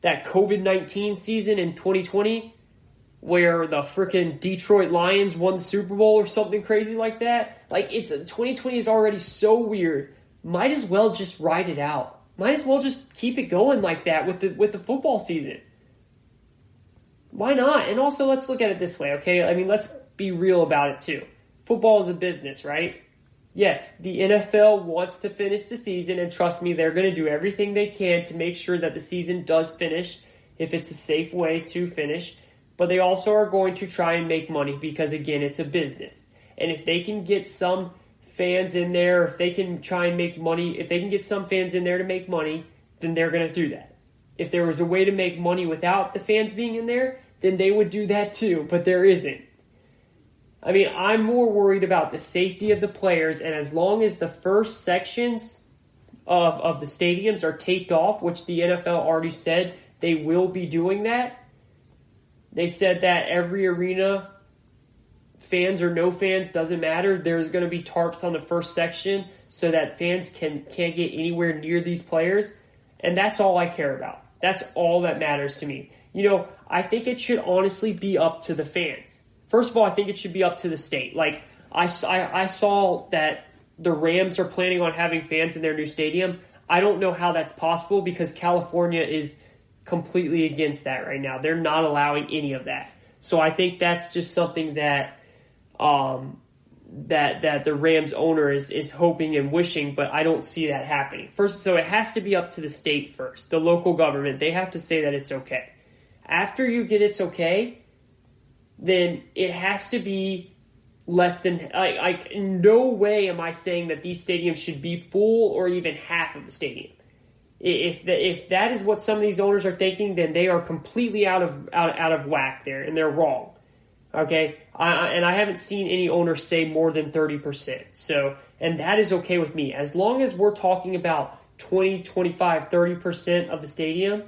COVID-19 season in 2020 where the freaking Detroit Lions won the Super Bowl or something crazy like that? Like, 2020 is already so weird. Might as well just ride it out. Might as well just keep it going like that with the football season. Why not? And also, let's look at it this way, okay? I mean, let's be real about it too. Football is a business, right? Yes, the NFL wants to finish the season, and trust me, they're going to do everything they can to make sure that the season does finish if it's a safe way to finish. But they also are going to try and make money because, again, it's a business. And if they can get some fans in there, if they can try and make money, if they can get some fans in there to make money, then they're going to do that. If there was a way to make money without the fans being in there, then they would do that too, but there isn't. I mean, I'm more worried about the safety of the players, and as long as the first sections of the stadiums are taped off, which the NFL already said they will be doing that. They said that every arena, fans or no fans, doesn't matter. There's going to be tarps on the first section so that fans can't get anywhere near these players. And that's all I care about. That's all that matters to me. You know, I think it should honestly be up to the fans. First of all, I think it should be up to the state. Like, I saw that the Rams are planning on having fans in their new stadium. I don't know how that's possible because California is completely against that right now. They're not allowing any of that. So I think that's just something that that the Rams owner is hoping and wishing, but I don't see that happening. First, so it has to be up to the state first, the local government. They have to say that it's okay. After you get it's okay, then it has to be less than, like in no way am I saying that these stadiums should be full or even half of the stadium. If that is what some of these owners are thinking, then they are completely out of whack there, and they're wrong. Okay, and I haven't seen any owner say more than 30%. So, and that is okay with me. As long as we're talking about 20, 25, 30% of the stadium,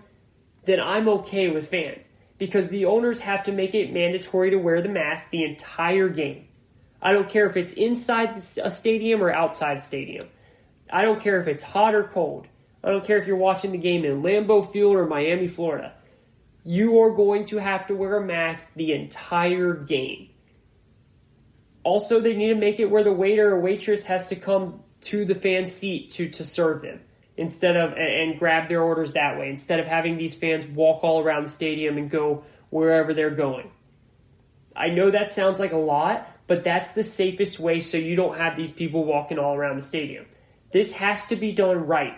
then I'm okay with fans. Because the owners have to make it mandatory to wear the mask the entire game. I don't care if it's inside a stadium or outside a stadium. I don't care if it's hot or cold. I don't care if you're watching the game in Lambeau Field or Miami, Florida. You are going to have to wear a mask the entire game. Also, they need to make it where the waiter or waitress has to come to the fan's seat to serve them and grab their orders that way, instead of having these fans walk all around the stadium and go wherever they're going. I know that sounds like a lot, but that's the safest way so you don't have these people walking all around the stadium. This has to be done right.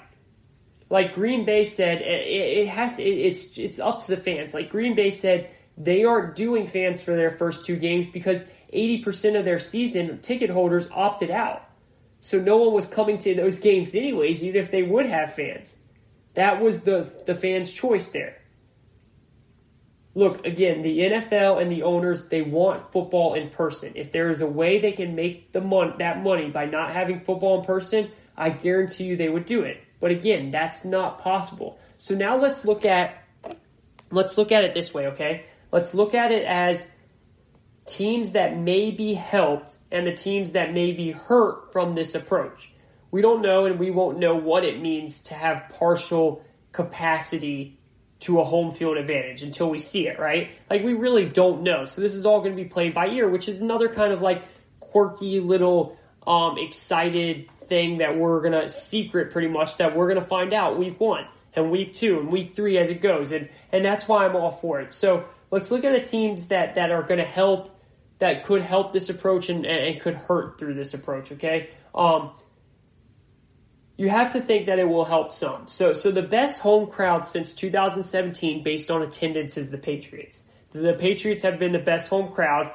Like Green Bay said, it's up to the fans. Like Green Bay said, they aren't doing fans for their first two games because 80% of their season ticket holders opted out. So no one was coming to those games anyways, even if they would have fans. That was the fans' choice there. Look, again, the NFL and the owners, they want football in person. If there is a way they can make that money by not having football in person, I guarantee you they would do it. But again, that's not possible. So now let's look at it this way, okay? Let's look at it as teams that may be helped and the teams that may be hurt from this approach. We don't know, and we won't know what it means to have partial capacity to a home field advantage until we see it, right? Like, we really don't know. So this is all going to be played by ear, which is another kind of like quirky little excited thing that we're going to secret pretty much, that we're going to find out week 1 and week 2 and week 3 as it goes. And that's why I'm all for it. So let's look at the teams that are going to help, that could help this approach and could hurt through this approach, okay? You have to think that it will help some. So the best home crowd since 2017 based on attendance is the Patriots. The Patriots have been the best home crowd,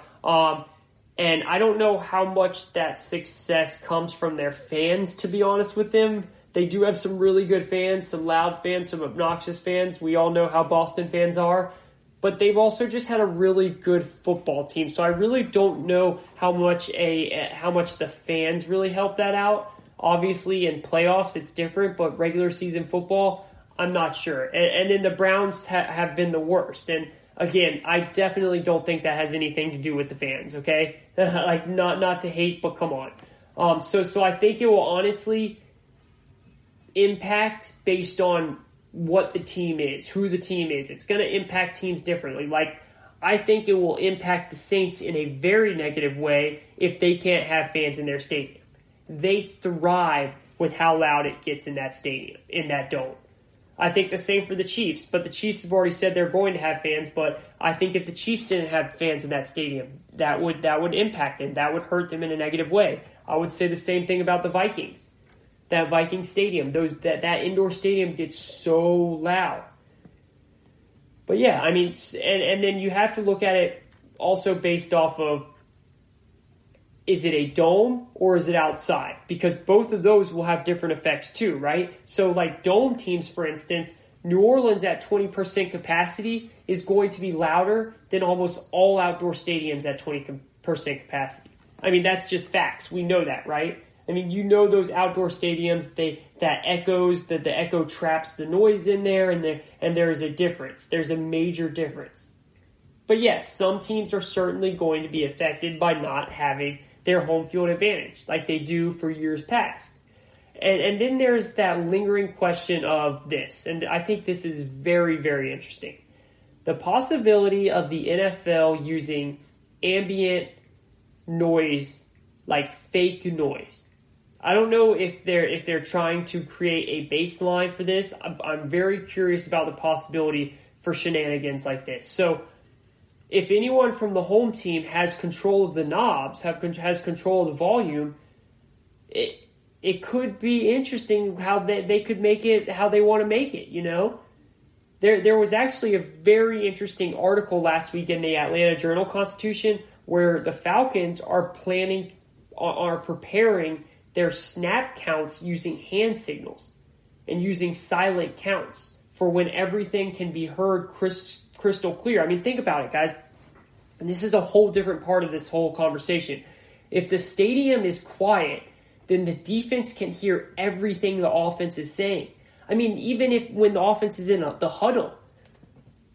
and I don't know how much that success comes from their fans, to be honest with them. They do have some really good fans, some loud fans, some obnoxious fans. We all know how Boston fans are. But they've also just had a really good football team. So I really don't know how much the fans really help that out. Obviously, in playoffs, it's different, but regular season football, I'm not sure. And then the Browns have been the worst. And again, I definitely don't think that has anything to do with the fans, okay? Like, not to hate, but come on. So I think it will honestly impact based on what the team is, who the team is. It's going to impact teams differently. Like, I think it will impact the Saints in a very negative way if they can't have fans in their stadium. They thrive with how loud it gets in that stadium, in that dome. I think the same for the Chiefs, but the Chiefs have already said they're going to have fans, but I think if the Chiefs didn't have fans in that stadium, that would impact them. That would hurt them in a negative way. I would say the same thing about the Vikings. That Viking stadium, that indoor stadium gets so loud. But yeah, I mean, and then you have to look at it also based off of, is it a dome or is it outside? Because both of those will have different effects too, right? So like dome teams, for instance, New Orleans at 20% capacity is going to be louder than almost all outdoor stadiums at 20% capacity. I mean, that's just facts. We know that, right? I mean, you know those outdoor stadiums, that echoes, the echo traps the noise in there, and there is a difference. There's a major difference. But yes, some teams are certainly going to be affected by not having their home field advantage, like they do for years past. And then there's that lingering question of this, and I think this is very, very interesting. The possibility of the NFL using ambient noise like fake noise. I don't know if they're trying to create a baseline for this. I'm very curious about the possibility for shenanigans like this. So if anyone from the home team has control of the knobs, has control of the volume, it could be interesting how they could make it how they want to make it, you know? There was actually a very interesting article last week in the Atlanta Journal-Constitution where the Falcons are preparing their snap counts using hand signals and using silent counts for when everything can be heard crystal clear. I mean, think about it, guys. And this is a whole different part of this whole conversation. If the stadium is quiet, then the defense can hear everything the offense is saying. I mean, even if when the offense is in the huddle,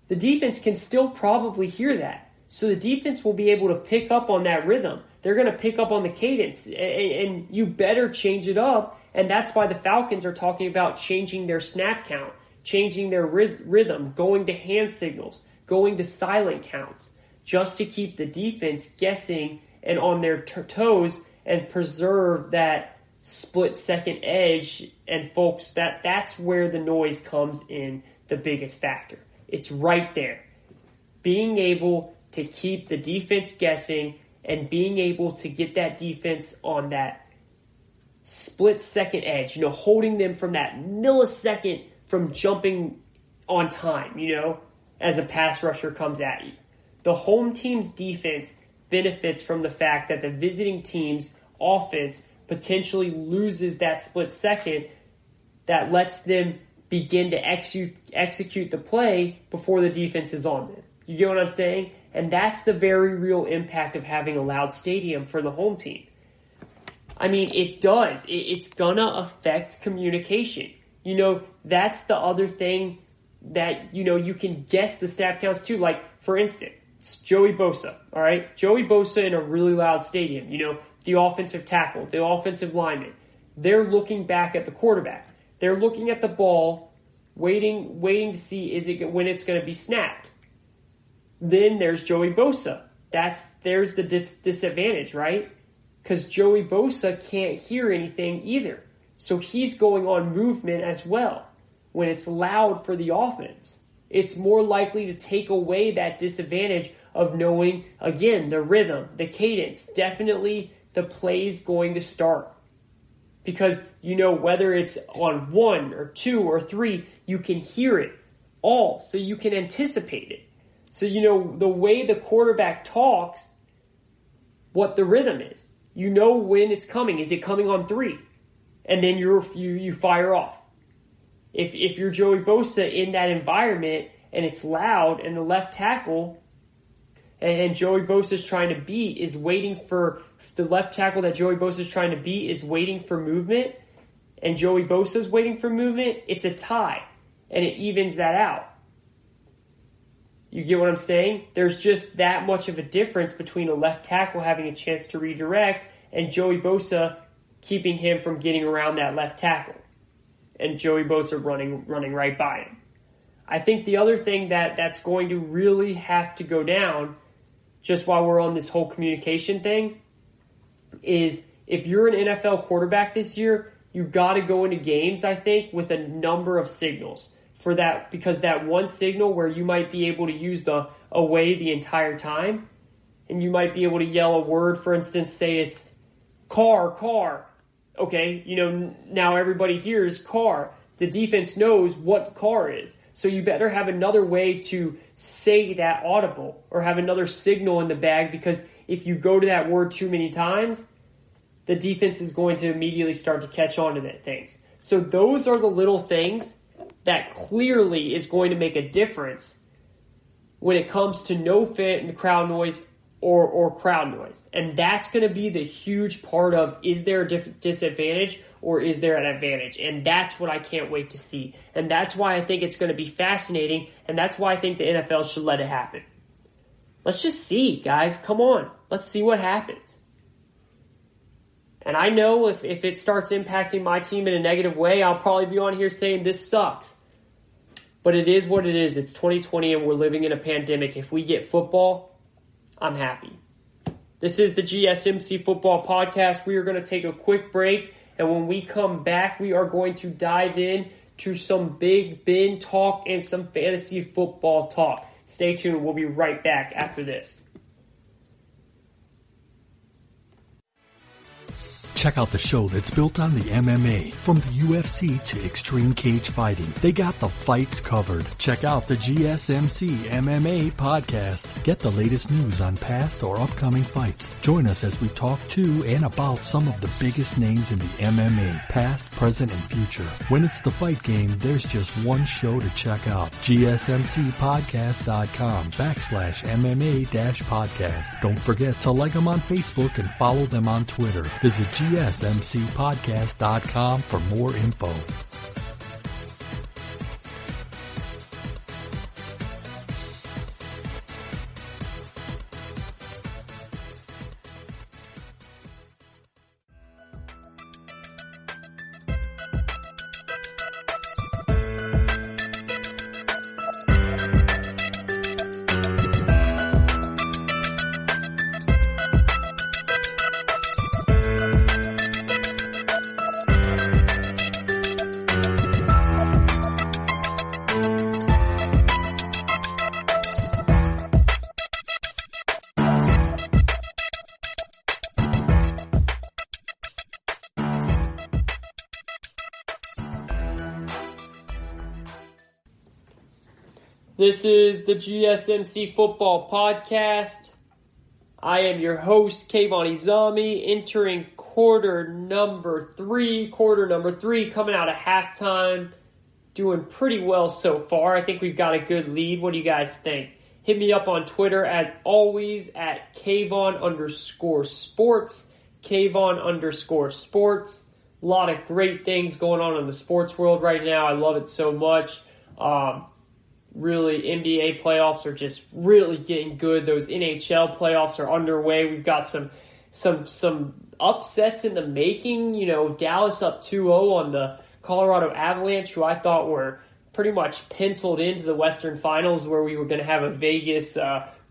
the defense can still probably hear that. So the defense will be able to pick up on that rhythm. They're going to pick up on the cadence, and you better change it up. And that's why the Falcons are talking about changing their snap count, changing their rhythm, going to hand signals, going to silent counts, just to keep the defense guessing and on their toes and preserve that split-second edge. And folks, that's where the noise comes in the biggest factor. It's right there. Being able to keep the defense guessing and being able to get that defense on that split-second edge, you know, holding them from that millisecond from jumping on time, you know, as a pass rusher comes at you. The home team's defense benefits from the fact that the visiting team's offense potentially loses that split second that lets them begin to execute the play before the defense is on them. You get what I'm saying? And that's the very real impact of having a loud stadium for the home team. I mean, it does. It's going to affect communication. You know, that's the other thing that, you know, you can guess the snap counts too. Like, for instance, Joey Bosa, all right? Joey Bosa in a really loud stadium, you know, the offensive tackle, the offensive lineman, they're looking back at the quarterback. They're looking at the ball, waiting to see when it's going to be snapped. Then there's Joey Bosa. There's the disadvantage, right? Because Joey Bosa can't hear anything either. So he's going on movement as well. When it's loud for the offense, it's more likely to take away that disadvantage of knowing, again, the rhythm, the cadence, definitely the play's going to start. Because, you know, whether it's on 1 or 2 or 3, you can hear it all, so you can anticipate it. So, you know, the way the quarterback talks, what the rhythm is. You know when it's coming. Is it coming on 3? And then you fire off. If you're Joey Bosa in that environment and it's loud and the left tackle and Joey Bosa is trying to beat is waiting for the left tackle that Joey Bosa is trying to beat is waiting for movement and Joey Bosa is waiting for movement, it's a tie and it evens that out. You get what I'm saying? There's just that much of a difference between a left tackle having a chance to redirect and Joey Bosa keeping him from getting around that left tackle. And Joey Bosa running right by him. I think the other thing that's going to really have to go down, just while we're on this whole communication thing, is if you're an NFL quarterback this year, you've got to go into games, I think, with a number of signals for that, because that one signal where you might be able to use the away the entire time, and you might be able to yell a word, for instance, say it's car. Okay, you know, now everybody hears car. The defense knows what car is. So you better have another way to say that audible or have another signal in the bag, because if you go to that word too many times, the defense is going to immediately start to catch on to that things. So those are the little things that clearly is going to make a difference when it comes to no fit and crowd noise or crowd noise. And that's going to be the huge part of, is there a disadvantage or is there an advantage? And that's what I can't wait to see. And that's why I think it's going to be fascinating. And that's why I think the NFL should let it happen. Let's just see, guys. Come on. Let's see what happens. And I know if it starts impacting my team in a negative way, I'll probably be on here saying this sucks. But it is what it is. It's 2020 and we're living in a pandemic. If we get football, I'm happy. This is the GSMC Football Podcast. We are going to take a quick break, and when we come back, we are going to dive in to some Big Ben talk and some fantasy football talk. Stay tuned. We'll be right back after this. Check out the show that's built on the MMA. From the UFC to extreme cage fighting, they got the fights covered. Check out the GSMC MMA podcast. Get the latest news on past or upcoming fights. Join us as we talk to and about some of the biggest names in the MMA, past, present, and future. When it's the fight game, there's just one show to check out. GSMCpodcast.com/MMA-podcast. Don't forget to like them on Facebook and follow them on Twitter. Visit GSMCpodcast.com for more info. This is the GSMC Football Podcast. I am your host, Kayvon entering quarter number three, coming out of halftime, doing pretty well so far. I think we've got a good lead. What do you guys think? Hit me up on Twitter, as always, at Kayvon_sports, Kayvon_sports. A lot of great things going on in the sports world right now. I love it so much. Really, NBA playoffs are just really getting good. Those NHL playoffs are underway. We've got some upsets in the making. You know, Dallas up 2-0 on the Colorado Avalanche, who I thought were pretty much penciled into the Western Finals, where we were going to have a Vegas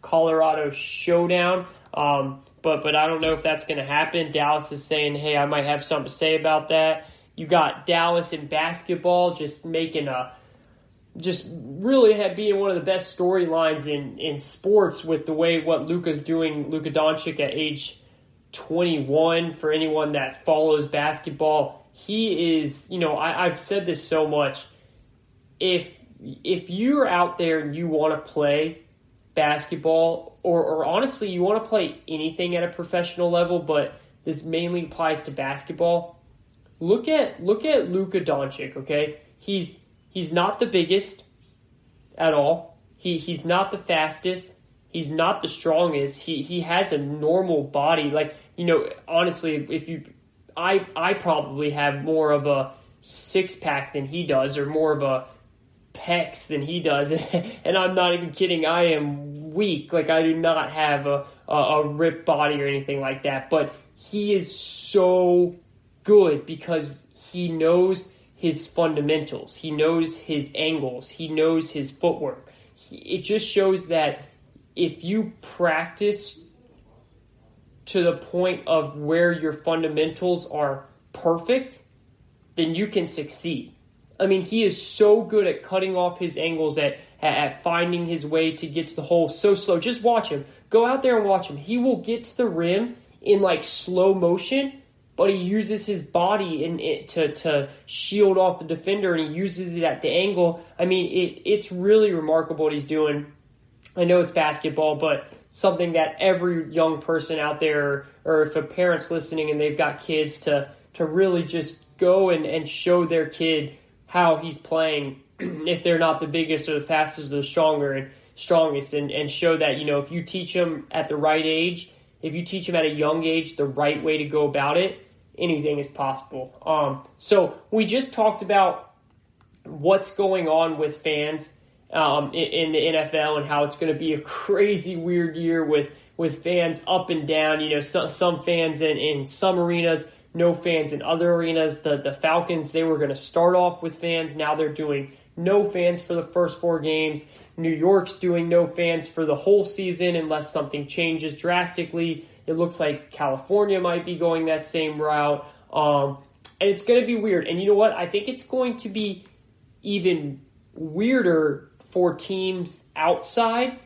Colorado showdown. But I don't know if that's going to happen. Dallas is saying, hey, I might have something to say about that. You got Dallas in basketball just making being one of the best storylines in sports with the way what Luka's doing. Luka Doncic at age 21, for anyone that follows basketball, he is, I've said this so much. If you're out there and you want to play basketball, or honestly, you want to play anything at a professional level, but this mainly applies to basketball, look at Luka Doncic, okay? He's not the biggest at all. He's not the fastest. He's not the strongest. He has a normal body. Like, honestly, I probably have more of a six-pack than he does, or more of a pecs than he does. And I'm not even kidding. I am weak. Like, I do not have a ripped body or anything like that. But he is so good because he knows his fundamentals. He knows his angles. He knows his footwork. It just shows that if you practice to the point of where your fundamentals are perfect, then you can succeed. I mean, he is so good at cutting off his angles, at finding his way to get to the hole so slow. Just watch him. Go out there and watch him. He will get to the rim in like slow motion, but he uses his body to shield off the defender, and he uses it at the angle. I mean, it's really remarkable what he's doing. I know it's basketball, but something that every young person out there, or if a parent's listening and they've got kids, to really just go and show their kid how he's playing if they're not the biggest or the fastest or the strongest, and show that, if you teach them at the right age, if you teach them at a young age the right way to go about it, anything is possible. So we just talked about what's going on with fans in the NFL, and how it's going to be a crazy, weird year with fans up and down. Some fans in some arenas, no fans in other arenas. The Falcons, they were going to start off with fans. Now they're doing no fans for the first 4 games. New York's doing no fans for the whole season unless something changes drastically. It looks like California might be going that same route. And it's going to be weird. And you know what? I think it's going to be even weirder for teams outside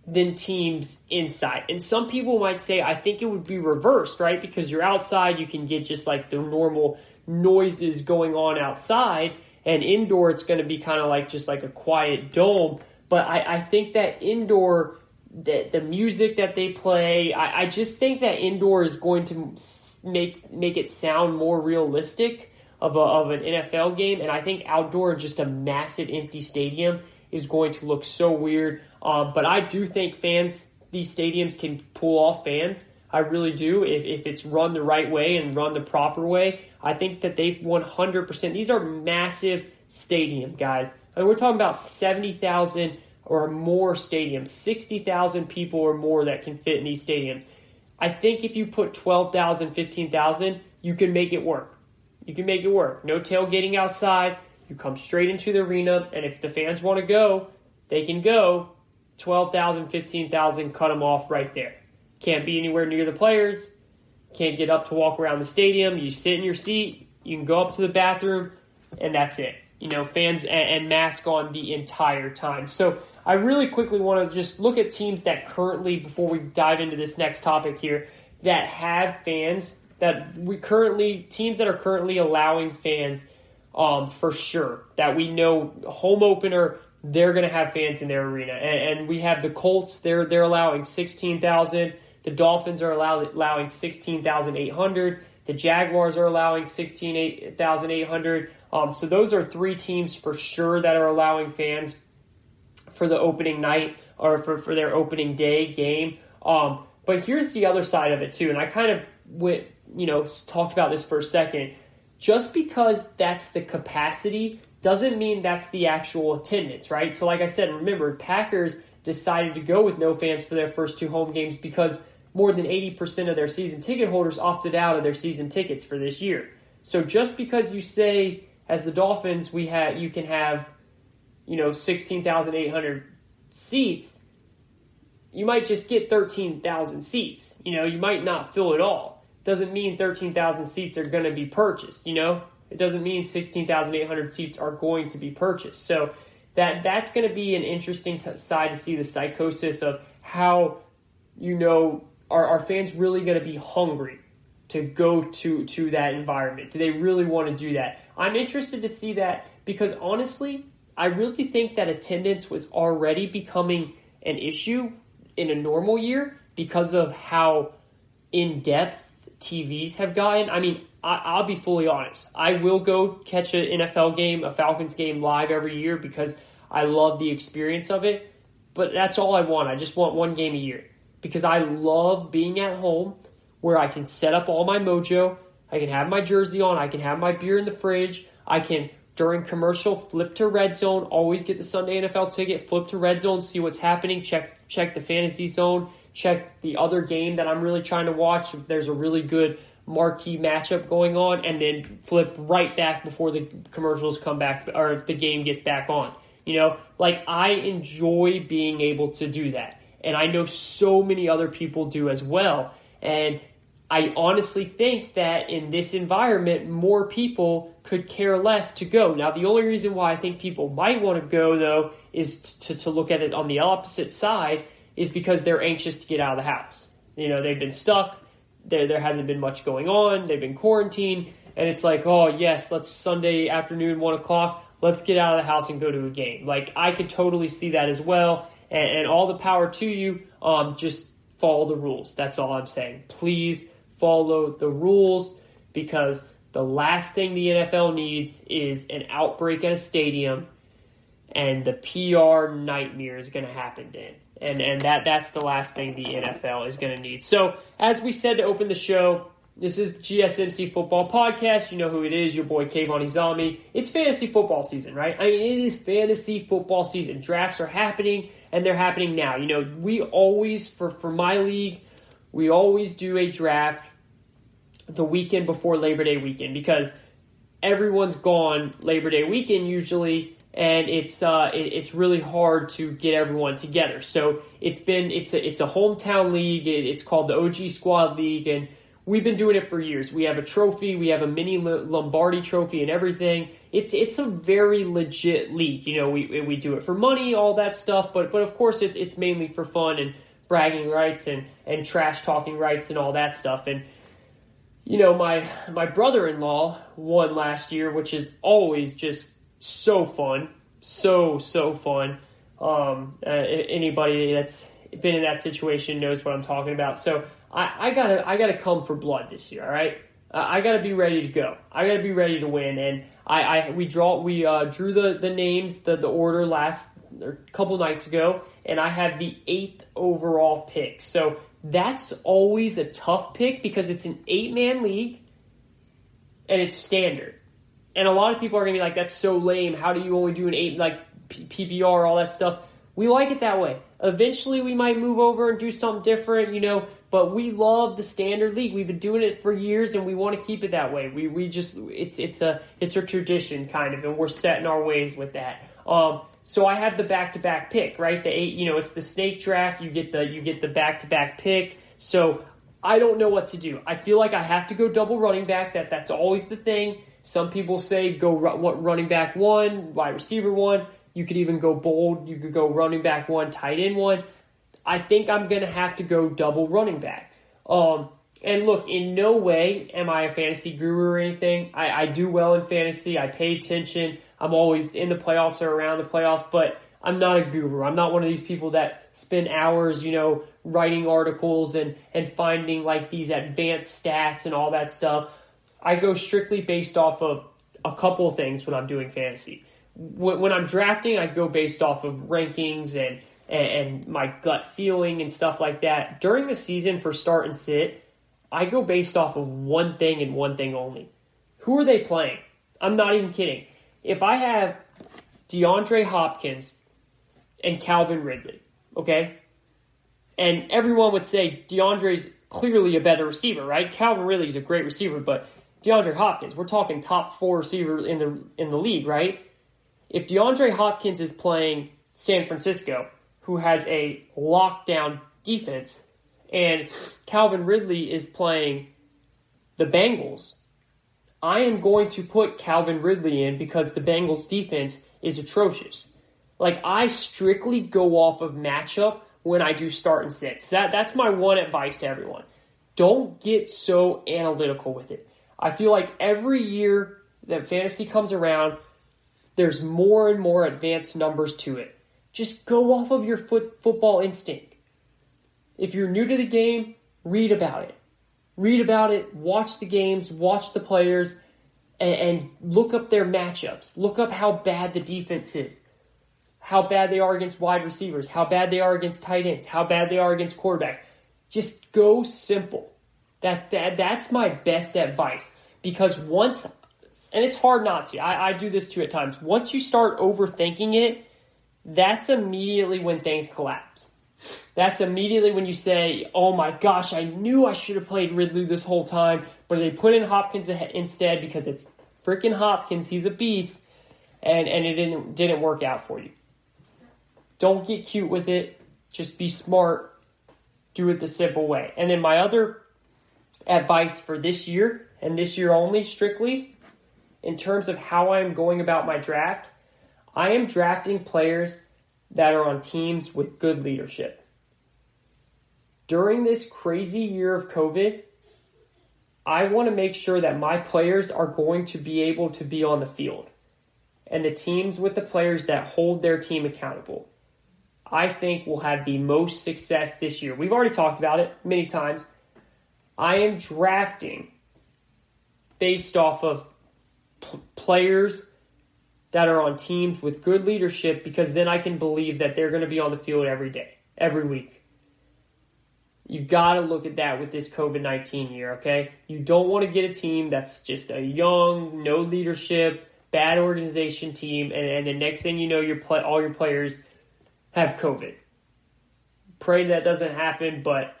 than teams inside. And some people might say, I think it would be reversed, right? Because you're outside, you can get just like the normal noises going on outside. And indoor, it's going to be kind of like just like a quiet dome. But I think that indoor, the music that they play, I just think that indoor is going to make it sound more realistic of an NFL game. And I think outdoor, just a massive empty stadium is going to look so weird. But I do think these stadiums can pull off fans. I really do. If it's run the right way and run the proper way, I think that they've 100%. These are massive stadium, guys. I mean, we're talking about 70,000 or more stadiums, 60,000 people or more that can fit in these stadiums. I think if you put 12,000, 15,000, you can make it work. You can make it work. No tailgating outside. You come straight into the arena, and if the fans want to go, they can go. 12,000, 15,000, cut them off right there. Can't be anywhere near the players. Can't get up to walk around the stadium. You sit in your seat. You can go up to the bathroom, and that's it. Fans and mask on the entire time. So I really quickly want to just look at teams that currently, before we dive into this next topic here, that have fans, teams that are currently allowing fans for sure, that we know home opener, they're going to have fans in their arena. And we have the Colts, they're allowing 16,000. The Dolphins are allowing 16,800. The Jaguars are allowing 16,800. So those are three teams for sure that are allowing fans for the opening night or for their opening day game. But here's the other side of it too. And I kind of talked about this for a second. Just because that's the capacity doesn't mean that's the actual attendance, right? So like I said, remember, Packers decided to go with no fans for their first two home games because more than 80% of their season ticket holders opted out of their season tickets for this year. So just because you say, as the Dolphins, you can have 16,800 seats, you might just get 13,000 seats. You might not fill it all. Doesn't mean 13,000 seats are going to be purchased. It doesn't mean 16,800 seats are going to be purchased. So that's going to be an interesting side to see, the psychosis of how, are fans really going to be hungry to go to that environment? Do they really want to do that? I'm interested to see that because honestly, I really think that attendance was already becoming an issue in a normal year because of how in-depth TVs have gotten. I mean, I'll be fully honest. I will go catch an NFL game, a Falcons game live every year because I love the experience of it. But that's all I want. I just want one game a year because I love being at home where I can set up all my mojo. I can have my jersey on. I can have my beer in the fridge. I can, during commercial, flip to Red Zone. Always get the Sunday NFL ticket. Flip to Red Zone, see what's happening. Check the fantasy zone. Check the other game that I'm really trying to watch if there's a really good marquee matchup going on, and then flip right back before the commercials come back or if the game gets back on. I enjoy being able to do that. And I know so many other people do as well. And I honestly think that in this environment, more people could care less to go. Now, the only reason why I think people might want to go, though, is to look at it on the opposite side, is because they're anxious to get out of the house. They've been stuck. There hasn't been much going on. They've been quarantined. And it's like, oh, yes, let's Sunday afternoon, 1 o'clock, let's get out of the house and go to a game. Like, I could totally see that as well. And all the power to you. Just follow the rules. That's all I'm saying. Please follow the rules, because the last thing the NFL needs is an outbreak at a stadium, and the PR nightmare is going to happen then. And that's the last thing the NFL is going to need. So, as we said to open the show, this is the GSMC Football Podcast. You know who it is, your boy Kayvon Izami. It's fantasy football season, right? I mean, it is fantasy football season. Drafts are happening, and they're happening now. We always, for my league, we always do a draft the weekend before Labor Day weekend, because everyone's gone Labor Day weekend usually, and it's really hard to get everyone together. So it's a hometown league. It's called the OG Squad League, and we've been doing it for years. We have a trophy. We have a mini Lombardi trophy and everything. It's a very legit league. We do it for money, all that stuff, but of course it's mainly for fun and bragging rights and trash talking rights and all that stuff. And my brother-in-law won last year, which is always just so fun, so fun. Anybody that's been in that situation knows what I'm talking about. So I gotta come for blood this year. All right, I gotta be ready to go. I gotta be ready to win. And we drew the names, the order a couple nights ago, and I have the 8th overall pick. So that's always a tough pick because it's an 8-man league and it's standard. And a lot of people are going to be like, that's so lame. How do you only do an 8, like PPR, all that stuff? We like it that way. Eventually we might move over and do something different, but we love the standard league. We've been doing it for years and we want to keep it that way. It's a tradition kind of, and we're set in our ways with that. So I have the back-to-back pick, right? The 8, it's the snake draft. You get the back-to-back pick. So I don't know what to do. I feel like I have to go double running back. That's always the thing. Some people say go running back 1, wide receiver 1. You could even go bold. You could go running back 1, tight end 1. I think I'm going to have to go double running back. And look, in no way am I a fantasy guru or anything. I do well in fantasy. I pay attention. I'm always in the playoffs or around the playoffs, but I'm not a guru. I'm not one of these people that spend hours, writing articles and finding like these advanced stats and all that stuff. I go strictly based off of a couple of things when I'm doing fantasy. When I'm drafting, I go based off of rankings and my gut feeling and stuff like that. During the season for start and sit, I go based off of one thing and one thing only. Who are they playing? I'm not even kidding. If I have DeAndre Hopkins and Calvin Ridley, okay? And everyone would say DeAndre's clearly a better receiver, right? Calvin Ridley's a great receiver, but DeAndre Hopkins, we're talking top 4 receiver in the league, right? If DeAndre Hopkins is playing San Francisco, who has a lockdown defense, and Calvin Ridley is playing the Bengals, I am going to put Calvin Ridley in because the Bengals defense is atrocious. Like, I strictly go off of matchup when I do start and sits. That's my one advice to everyone. Don't get so analytical with it. I feel like every year that fantasy comes around, there's more and more advanced numbers to it. Just go off of your football instinct. If you're new to the game, read about it. Read about it, watch the games, watch the players, and look up their matchups. Look up how bad the defense is, how bad they are against wide receivers, how bad they are against tight ends, how bad they are against quarterbacks. Just go simple. That's my best advice. Because once, and it's hard not to, I do this too at times, once you start overthinking it, that's immediately when things collapse. That's immediately when you say, oh my gosh, I knew I should have played Ridley this whole time, but they put in Hopkins instead because it's freaking Hopkins. He's a beast, and it didn't work out for you. Don't get cute with it. Just be smart. Do it the simple way. And then my other advice for this year, and this year only strictly, in terms of how I'm going about my draft, I am drafting players that are on teams with good leadership. During this crazy year of COVID, I want to make sure that my players are going to be able to be on the field. And the teams with the players that hold their team accountable, I think will have the most success this year. We've already talked about it many times. I am drafting based off of players that are on teams with good leadership, because then I can believe that they're going to be on the field every day, every week. You got to look at that with this COVID-19 year, okay? You don't want to get a team that's just a young, no leadership, bad organization team, and the next thing you know, all your players have COVID. Pray that doesn't happen, but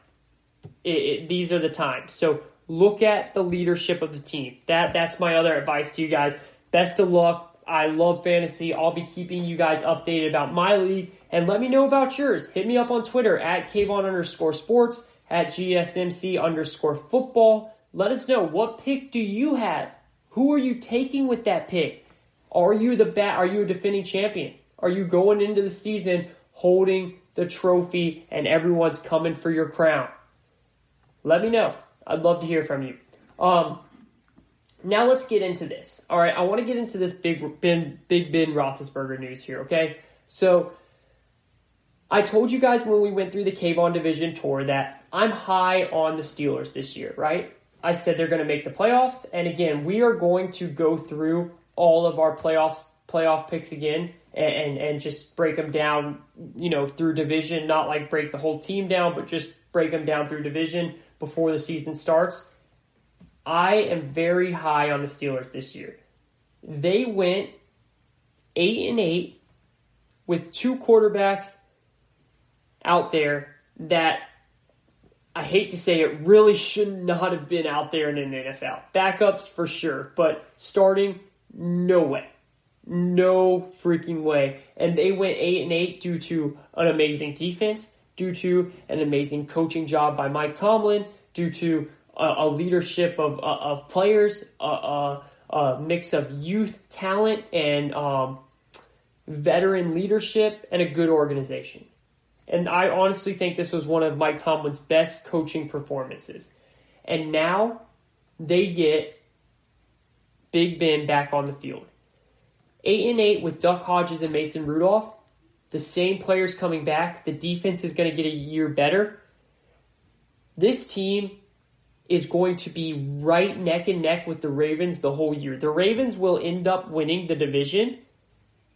these are the times. So look at the leadership of the team. That's my other advice to you guys. Best of luck. I love fantasy. I'll be keeping you guys updated about my league. And let me know about yours. Hit me up on Twitter at Kayvon_sports, at GSMC_football. Let us know, what pick do you have? Who are you taking with that pick? Are you a defending champion? Are you going into the season holding the trophy and everyone's coming for your crown? Let me know. I'd love to hear from you. Now let's get into this. All right, I want to get into this Big Ben Roethlisberger news here, okay? So I told you guys when we went through the Kayvon division tour that I'm high on the Steelers this year, right? I said they're going to make the playoffs, and again, we are going to go through all of our playoff picks again and just break them down, through division, not like break the whole team down, but just break them down through division before the season starts. I am very high on the Steelers this year. They went 8-8 with two quarterbacks out there that, I hate to say it, really should not have been out there in an NFL. Backups for sure, but starting, no way. No freaking way. And they went 8-8 due to an amazing defense, due to an amazing coaching job by Mike Tomlin, due to a leadership of players, a mix of youth talent and veteran leadership, and a good organization. And I honestly think this was one of Mike Tomlin's best coaching performances. And now they get Big Ben back on the field. 8-8 with Duck Hodges and Mason Rudolph. The same players coming back. The defense is going to get a year better. This team is going to be right neck and neck with the Ravens the whole year. The Ravens will end up winning the division.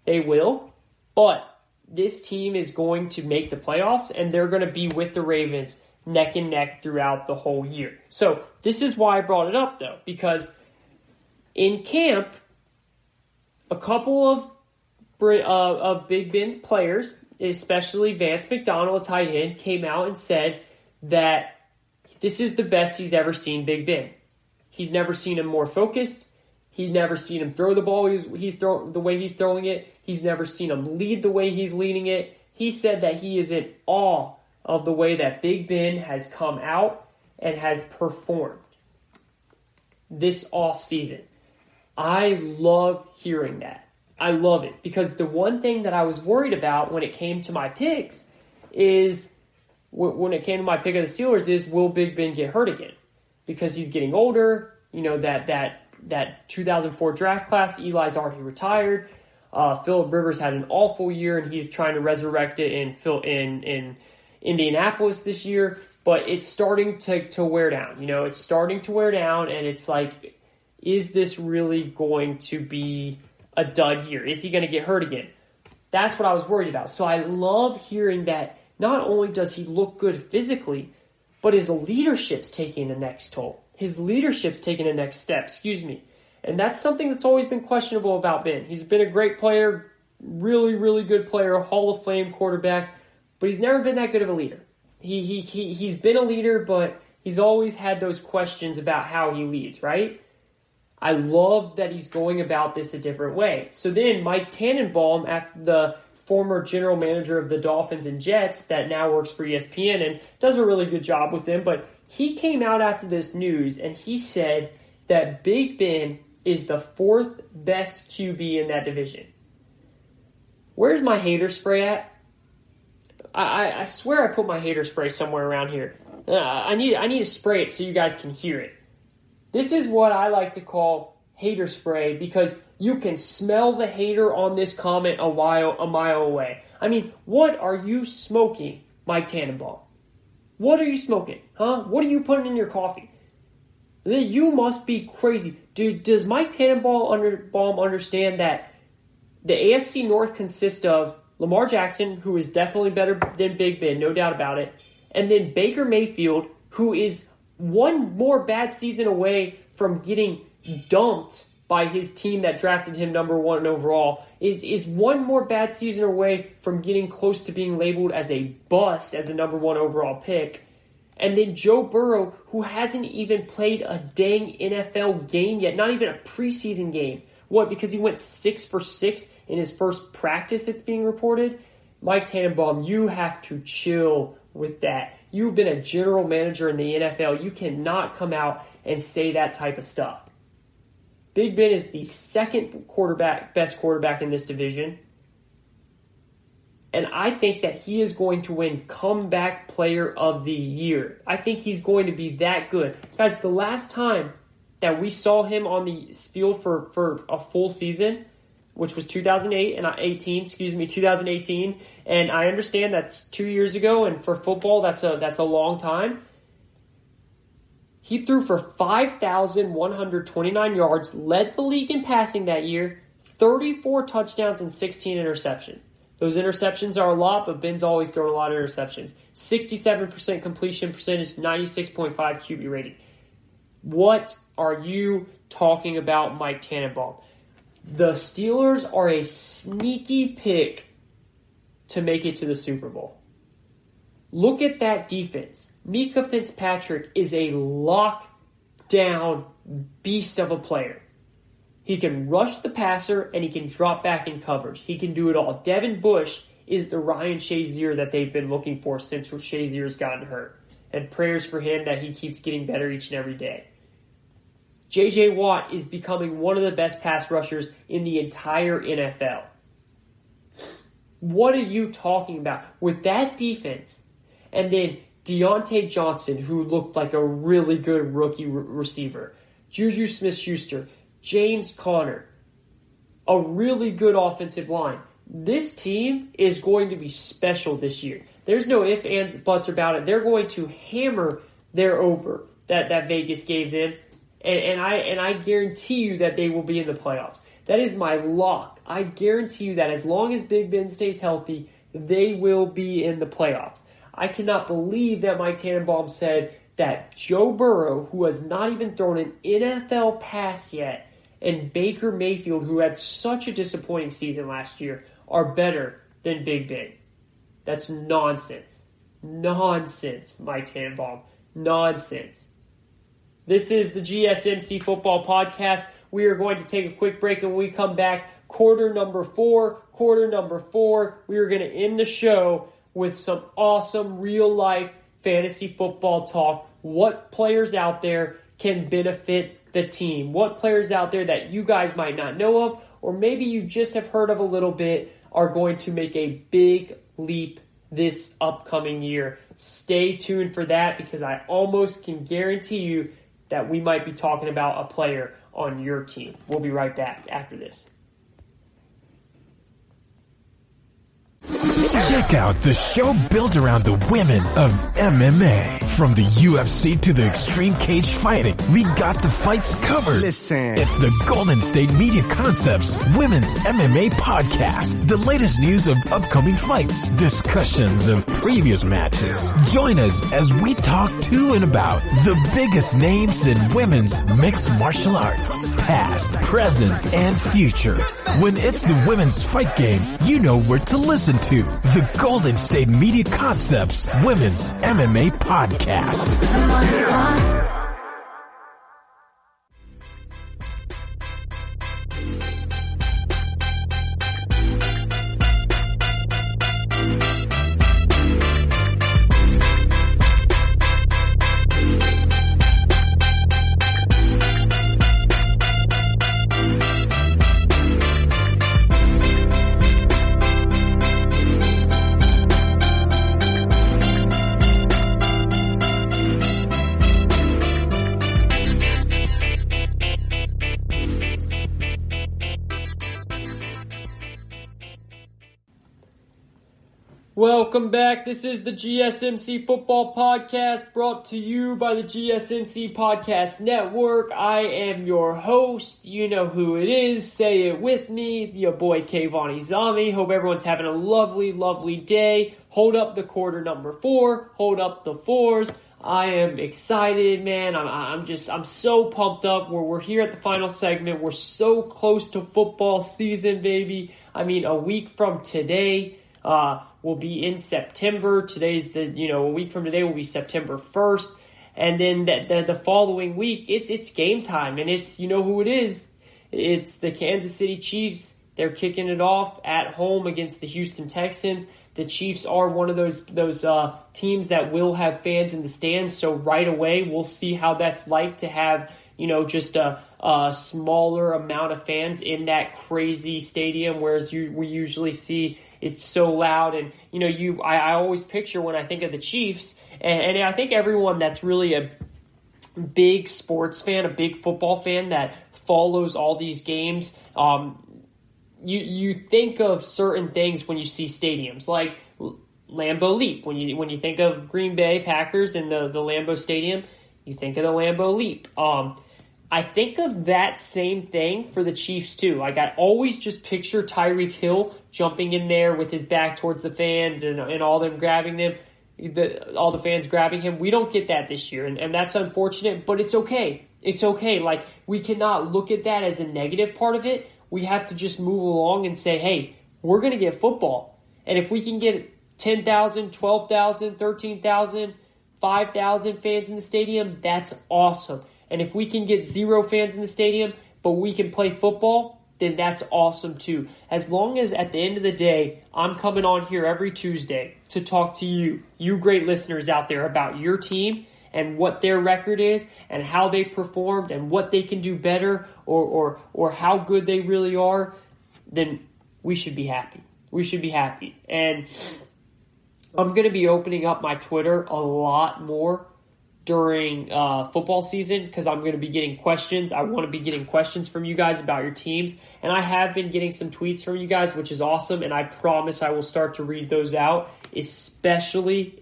They will. But this team is going to make the playoffs, and they're going to be with the Ravens neck and neck throughout the whole year. So this is why I brought it up, though, because in camp, a couple of Big Ben's players, especially Vance Mcdonald, a tight end, came out and said that this is the best he's ever seen Big Ben. He's never seen him more focused. He's never seen him throw the ball the way he's throwing it. He's never seen him lead the way he's leading it. He said that he is in awe of the way that Big Ben has come out and has performed this offseason. I love hearing that. I love it, because the one thing that I was worried about when it came to my picks is, when it came to my pick of the Steelers, is will Big Ben get hurt again? Because he's getting older. That 2004 draft class, Eli's already retired. Phillip Rivers had an awful year, and he's trying to resurrect it in Indianapolis this year. But it's starting to wear down. It's starting to wear down, and it's like, is this really going to be a dud year? Is he going to get hurt again? That's what I was worried about. So I love hearing that not only does he look good physically, but his leadership's taking the next toll. His leadership's taking the next step, And that's something that's always been questionable about Ben. He's been a great player, really, really good player, Hall of Fame quarterback, but he's never been that good of a leader. He's been a leader, but he's always had those questions about how he leads, right? I love that he's going about this a different way. So then Mike Tannenbaum, the former general manager of the Dolphins and Jets that now works for ESPN and does a really good job with them, but he came out after this news and he said that Big Ben is the fourth best QB in that division. Where's my hater spray at? I swear I put my hater spray somewhere around here. I need to spray it so you guys can hear it. This is what I like to call hater spray, because you can smell the hater on this comment a mile away. I mean, what are you smoking, Mike Tannenbaum? What are you smoking? Huh? What are you putting in your coffee? You must be crazy. Does Mike Tannenbaum understand that the AFC North consists of Lamar Jackson, who is definitely better than Big Ben, no doubt about it, and then Baker Mayfield, who is one more bad season away from getting dumped by his team that drafted him number 1 overall, is one more bad season away from getting close to being labeled as a bust as a number 1 overall pick. And then Joe Burrow, who hasn't even played a dang NFL game yet, not even a preseason game, What, because he went 6 for 6 in his first practice, it's being reported? Mike Tannenbaum, you have to chill with that. You've been a general manager in the NFL. You cannot come out and say that type of stuff. Big Ben is the second best quarterback in this division. And I think that he is going to win Comeback Player of the Year. I think he's going to be that good. Guys, the last time that we saw him on the field for a full season, which was 2018. And I understand that's 2 years ago, and for football, that's a long time. He threw for 5,129 yards, led the league in passing that year, 34 touchdowns and 16 interceptions. Those interceptions are a lot, but Ben's always thrown a lot of interceptions. 67% completion percentage, 96.5 QB rating. What are you talking about, Mike Tannenbaum? The Steelers are a sneaky pick to make it to the Super Bowl. Look at that defense. Micah Fitzpatrick is a lockdown beast of a player. He can rush the passer, and he can drop back in coverage. He can do it all. Devin Bush is the Ryan Shazier that they've been looking for since Shazier's gotten hurt. And prayers for him that he keeps getting better each and every day. J.J. Watt is becoming one of the best pass rushers in the entire NFL. What are you talking about? With that defense, and then Deontay Johnson, who looked like a really good rookie receiver, Juju Smith-Schuster, James Conner, a really good offensive line. This team is going to be special this year. There's no ifs, ands, buts about it. They're going to hammer their over that Vegas gave them, and I guarantee you that they will be in the playoffs. That is my lock. I guarantee you that as long as Big Ben stays healthy, they will be in the playoffs. I cannot believe that Mike Tannenbaum said that Joe Burrow, who has not even thrown an NFL pass yet, and Baker Mayfield, who had such a disappointing season last year, are better than Big Ben. That's nonsense. Nonsense, Mike Tannenbaum. Nonsense. This is the GSMC Football Podcast. We are going to take a quick break, and when we come back, quarter number four, we are going to end the show with some awesome real-life fantasy football talk. What players out there can benefit the team? What players out there that you guys might not know of, or maybe you just have heard of a little bit, are going to make a big leap this upcoming year? Stay tuned for that, because I almost can guarantee you that we might be talking about a player on your team. We'll be right back after this. Check out the show built around the women of MMA. From the UFC to the extreme cage fighting, we got the fights covered. Listen. It's the Golden State Media Concepts Women's MMA Podcast. The latest news of upcoming fights, discussions of previous matches. Join us as we talk to and about the biggest names in women's mixed martial arts, past, present, and future. When it's the women's fight game, you know where to listen to. The Golden State Media Concepts Women's MMA Podcast. Welcome back. This is the GSMC Football Podcast, brought to you by the GSMC Podcast Network. I am your host. You know who it is. Say it with me. Your boy Kayvon Izami. Hope everyone's having a lovely, lovely day. Hold up the quarter number 4. Hold up the 4s. I am excited, man. I'm so pumped up. We're here at the final segment. We're so close to football season, baby. I mean, a week from today, we'll be in September. A week from today will be September 1st. And then the following week, it's game time. And it's, you know who it is. It's the Kansas City Chiefs. They're kicking it off at home against the Houston Texans. The Chiefs are one of those teams that will have fans in the stands. So right away, we'll see how that's like to have, just a smaller amount of fans in that crazy stadium, whereas we usually see it's so loud. And, I always picture when I think of the Chiefs, and I think everyone that's really a big sports fan, a big football fan that follows all these games, you think of certain things when you see stadiums, like Lambeau Leap. When you think of Green Bay Packers and the Lambeau Stadium, you think of the Lambeau Leap. I think of that same thing for the Chiefs too. Like, I always just picture Tyreek Hill jumping in there with his back towards the fans and all them grabbing them, all the fans grabbing him. We don't get that this year, and that's unfortunate, but it's okay. It's okay. Like, we cannot look at that as a negative part of it. We have to just move along and say, hey, we're going to get football. And if we can get 10,000, 12,000, 13,000, 5,000 fans in the stadium, that's awesome. And if we can get 0 fans in the stadium, but we can play football, then that's awesome too. As long as at the end of the day, I'm coming on here every Tuesday to talk to you great listeners out there, about your team and what their record is and how they performed and what they can do better, or how good they really are, then we should be happy. We should be happy. And I'm going to be opening up my Twitter a lot more during football season, because I'm going to be getting questions. I want to be getting questions from you guys about your teams. And I have been getting some tweets from you guys, which is awesome. And I promise I will start to read those out, especially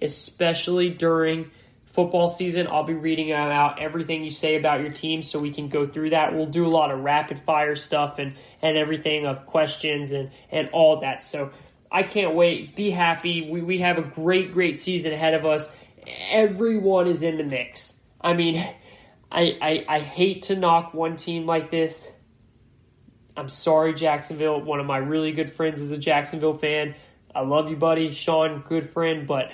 during football season. I'll be reading out everything you say about your team so we can go through that. We'll do a lot of rapid fire stuff and everything of questions and all that. So I can't wait. Be happy. We have a great season ahead of us. Everyone is in the mix. I mean, I hate to knock one team like this. I'm sorry, Jacksonville. One of my really good friends is a Jacksonville fan. I love you, buddy. Sean, good friend, but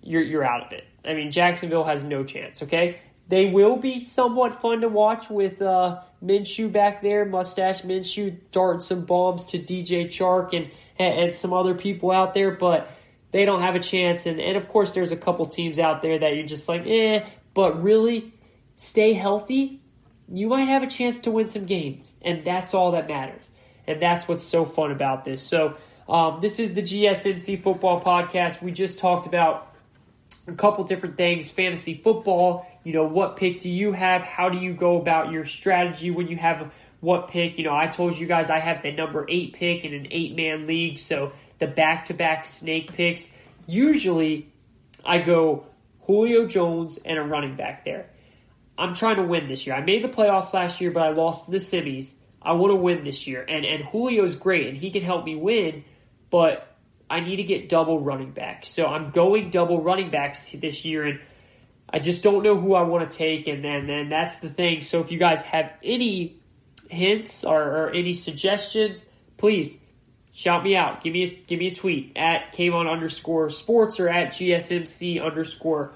you're out of it. I mean, Jacksonville has no chance, okay? They will be somewhat fun to watch with Minshew back there, Mustache Minshew, darting some bombs to DJ Chark and some other people out there, but they don't have a chance. And of course, there's a couple teams out there that you're just like, but really, stay healthy. You might have a chance to win some games, and that's all that matters. And that's what's so fun about this. So this is the GSMC Football Podcast. We just talked about a couple different things. Fantasy football, what pick do you have? How do you go about your strategy when you have what pick? I told you guys I have the number 8 pick in an 8-man league, so the back-to-back snake picks. Usually, I go Julio Jones and a running back there. I'm trying to win this year. I made the playoffs last year, but I lost in the semis. I want to win this year, and Julio's great, and he can help me win, but I need to get double running backs. So I'm going double running backs this year, and I just don't know who I want to take, and then that's the thing. So if you guys have any hints or any suggestions, please shout me out. Give me a tweet at Kayvon_sports or at GSMC_football,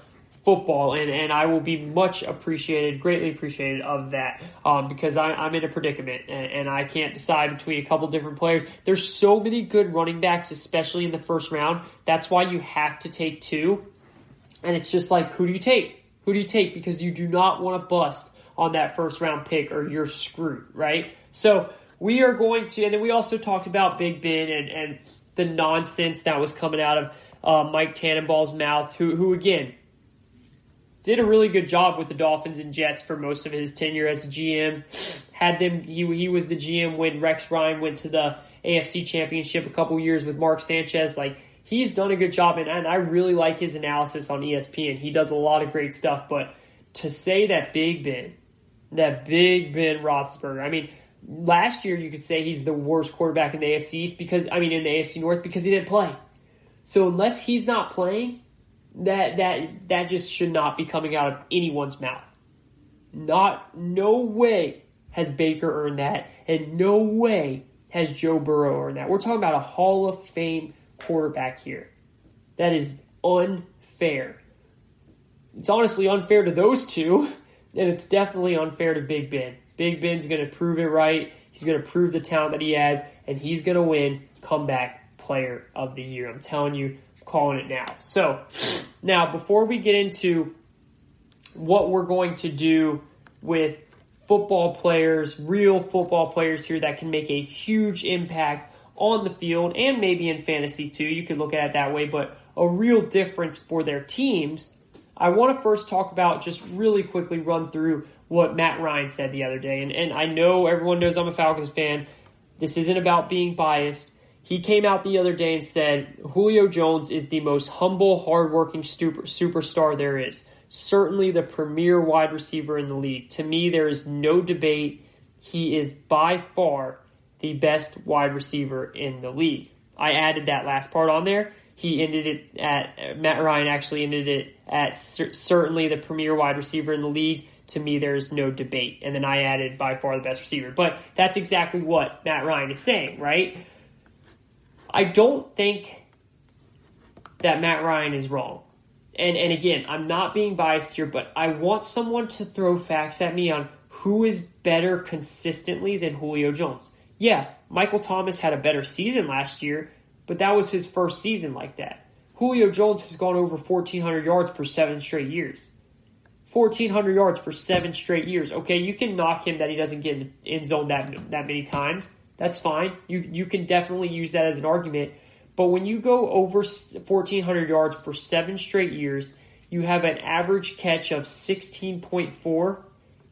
and I will be much appreciated, greatly appreciated of that, because I'm in a predicament and I can't decide between a couple different players. There's so many good running backs, especially in the first round. That's why you have to take 2, and it's just like, who do you take? Who do you take? Because you do not want to bust on that first round pick or you're screwed, right? So we are going to, and then we also talked about Big Ben and the nonsense that was coming out of Mike Tannenball's mouth, who again, did a really good job with the Dolphins and Jets for most of his tenure as a GM. Had them, he was the GM when Rex Ryan went to the AFC Championship a couple years with Mark Sanchez. Like, he's done a good job, and I really like his analysis on ESPN. He does a lot of great stuff, but to say that Big Ben Roethlisberger, I mean, last year you could say he's the worst quarterback in the AFC East in the AFC North because he didn't play. So unless he's not playing, that just should not be coming out of anyone's mouth. No way has Baker earned that, and no way has Joe Burrow earned that. We're talking about a Hall of Fame quarterback here. That is unfair. It's honestly unfair to those two, and it's definitely unfair to Big Ben. Big Ben's going to prove it right. He's going to prove the talent that he has, and he's going to win comeback player of the year. I'm telling you, I'm calling it now. So, now before we get into what we're going to do with football players, real football players here that can make a huge impact on the field and maybe in fantasy too, you could look at it that way, but a real difference for their teams, I want to first talk about, just really quickly run through what Matt Ryan said the other day. And I know everyone knows I'm a Falcons fan. This isn't about being biased. He came out the other day and said, Julio Jones is the most humble, hardworking superstar there is. Certainly the premier wide receiver in the league. To me, there is no debate. He is by far the best wide receiver in the league. I added that last part on there. Matt Ryan actually ended it at certainly the premier wide receiver in the league. To me, there's no debate. And then I added by far the best receiver. But that's exactly what Matt Ryan is saying, right? I don't think that Matt Ryan is wrong. And again, I'm not being biased here, but I want someone to throw facts at me on who is better consistently than Julio Jones. Yeah, Michael Thomas had a better season last year, but that was his first season like that. Julio Jones has gone over 1,400 yards for 7 straight years. 1,400 yards for 7 straight years. Okay, you can knock him that he doesn't get in the end zone that many times. That's fine. You can definitely use that as an argument. But when you go over 1,400 yards for 7 straight years, you have an average catch of 16.4.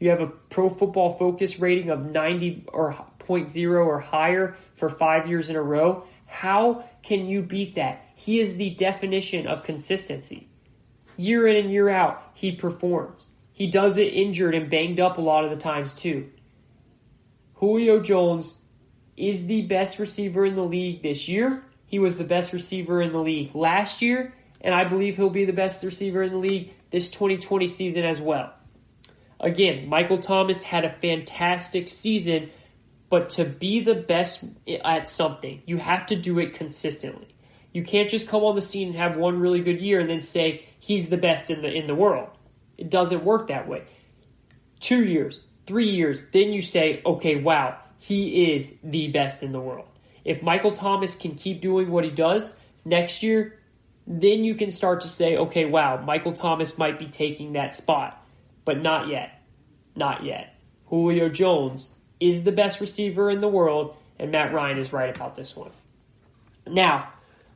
You have a Pro Football Focus rating of 90.0 or higher for 5 years in a row. How can you beat that? He is the definition of consistency. Year in and year out, he performs. He does it injured and banged up a lot of the times too. Julio Jones is the best receiver in the league this year. He was the best receiver in the league last year, and I believe he'll be the best receiver in the league this 2020 season as well. Again, Michael Thomas had a fantastic season, but to be the best at something, you have to do it consistently. You can't just come on the scene and have one really good year and then say he's the best in the world. It doesn't work that way. 2 years, 3 years, then you say, okay, wow, he is the best in the world. If Michael Thomas can keep doing what he does next year, then you can start to say, okay, wow, Michael Thomas might be taking that spot. But not yet. Not yet. Julio Jones is the best receiver in the world, and Matt Ryan is right about this one. Now,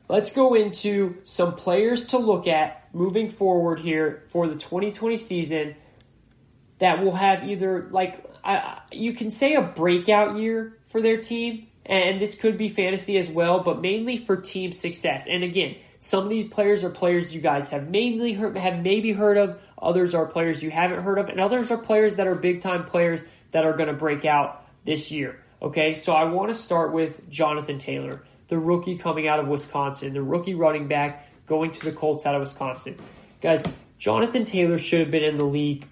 let's go into some players to look at moving forward here for the 2020 season that will have either, you can say a breakout year for their team, and this could be fantasy as well, but mainly for team success. And again, some of these players are players you guys have maybe heard of, others are players you haven't heard of, and others are players that are big-time players that are going to break out this year. Okay, so I want to start with Jonathan Taylor, the rookie coming out of Wisconsin, the rookie running back going to the Colts out of Wisconsin. Guys, Jonathan Taylor should have been in the league,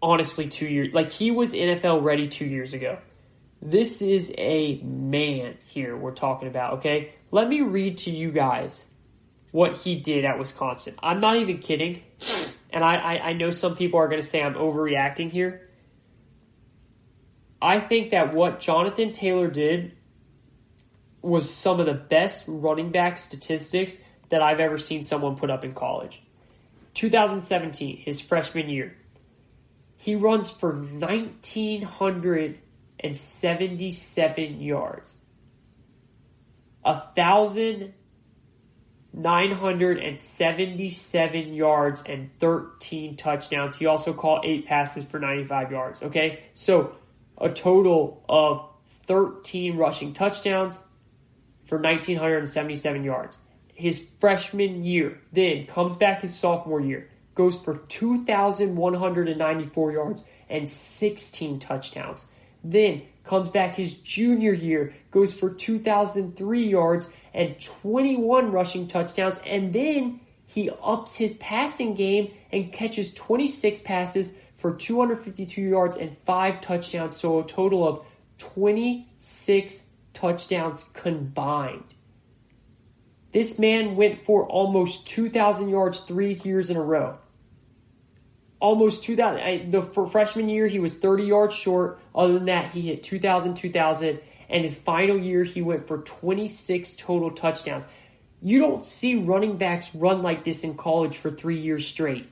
honestly, 2 years. He was NFL ready 2 years ago. This is a man here we're talking about, okay? Let me read to you guys what he did at Wisconsin. I'm not even kidding, and I know some people are going to say I'm overreacting here. I think that what Jonathan Taylor did was some of the best running back statistics that I've ever seen someone put up in college. 2017, his freshman year, he runs for 1,977 yards, 1,977 yards and 13 touchdowns. He also caught 8 passes for 95 yards. Okay, so a total of 13 rushing touchdowns for 1,977 yards. His freshman year, then comes back his sophomore year, goes for 2,194 yards and 16 touchdowns. Then comes back his junior year, goes for 2,003 yards and 21 rushing touchdowns. And then he ups his passing game and catches 26 passes for 252 yards and 5 touchdowns. So a total of 26 touchdowns combined. This man went for almost 2,000 yards 3 years in a row. almost 2,000. For freshman year, he was 30 yards short. Other than that, he hit 2,000. And his final year, he went for 26 total touchdowns. You don't see running backs run like this in college for 3 years straight.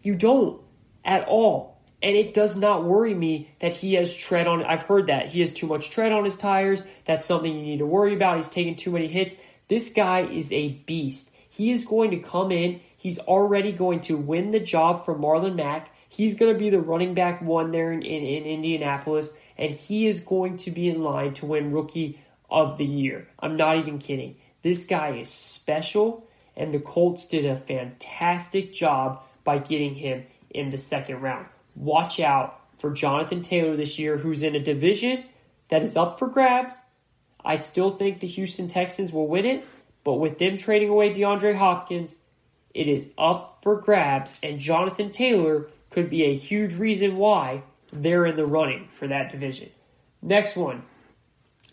You don't at all. And it does not worry me that he has tread on. I've heard that. He has too much tread on his tires. That's something you need to worry about. He's taking too many hits. This guy is a beast. He is going to come in. He's already going to win the job for Marlon Mack. He's going to be the running back one there in Indianapolis. And he is going to be in line to win Rookie of the Year. I'm not even kidding. This guy is special. And the Colts did a fantastic job by getting him in the second round. Watch out for Jonathan Taylor this year, who's in a division that is up for grabs. I still think the Houston Texans will win it, but with them trading away DeAndre Hopkins, it is up for grabs, and Jonathan Taylor could be a huge reason why they're in the running for that division. Next one.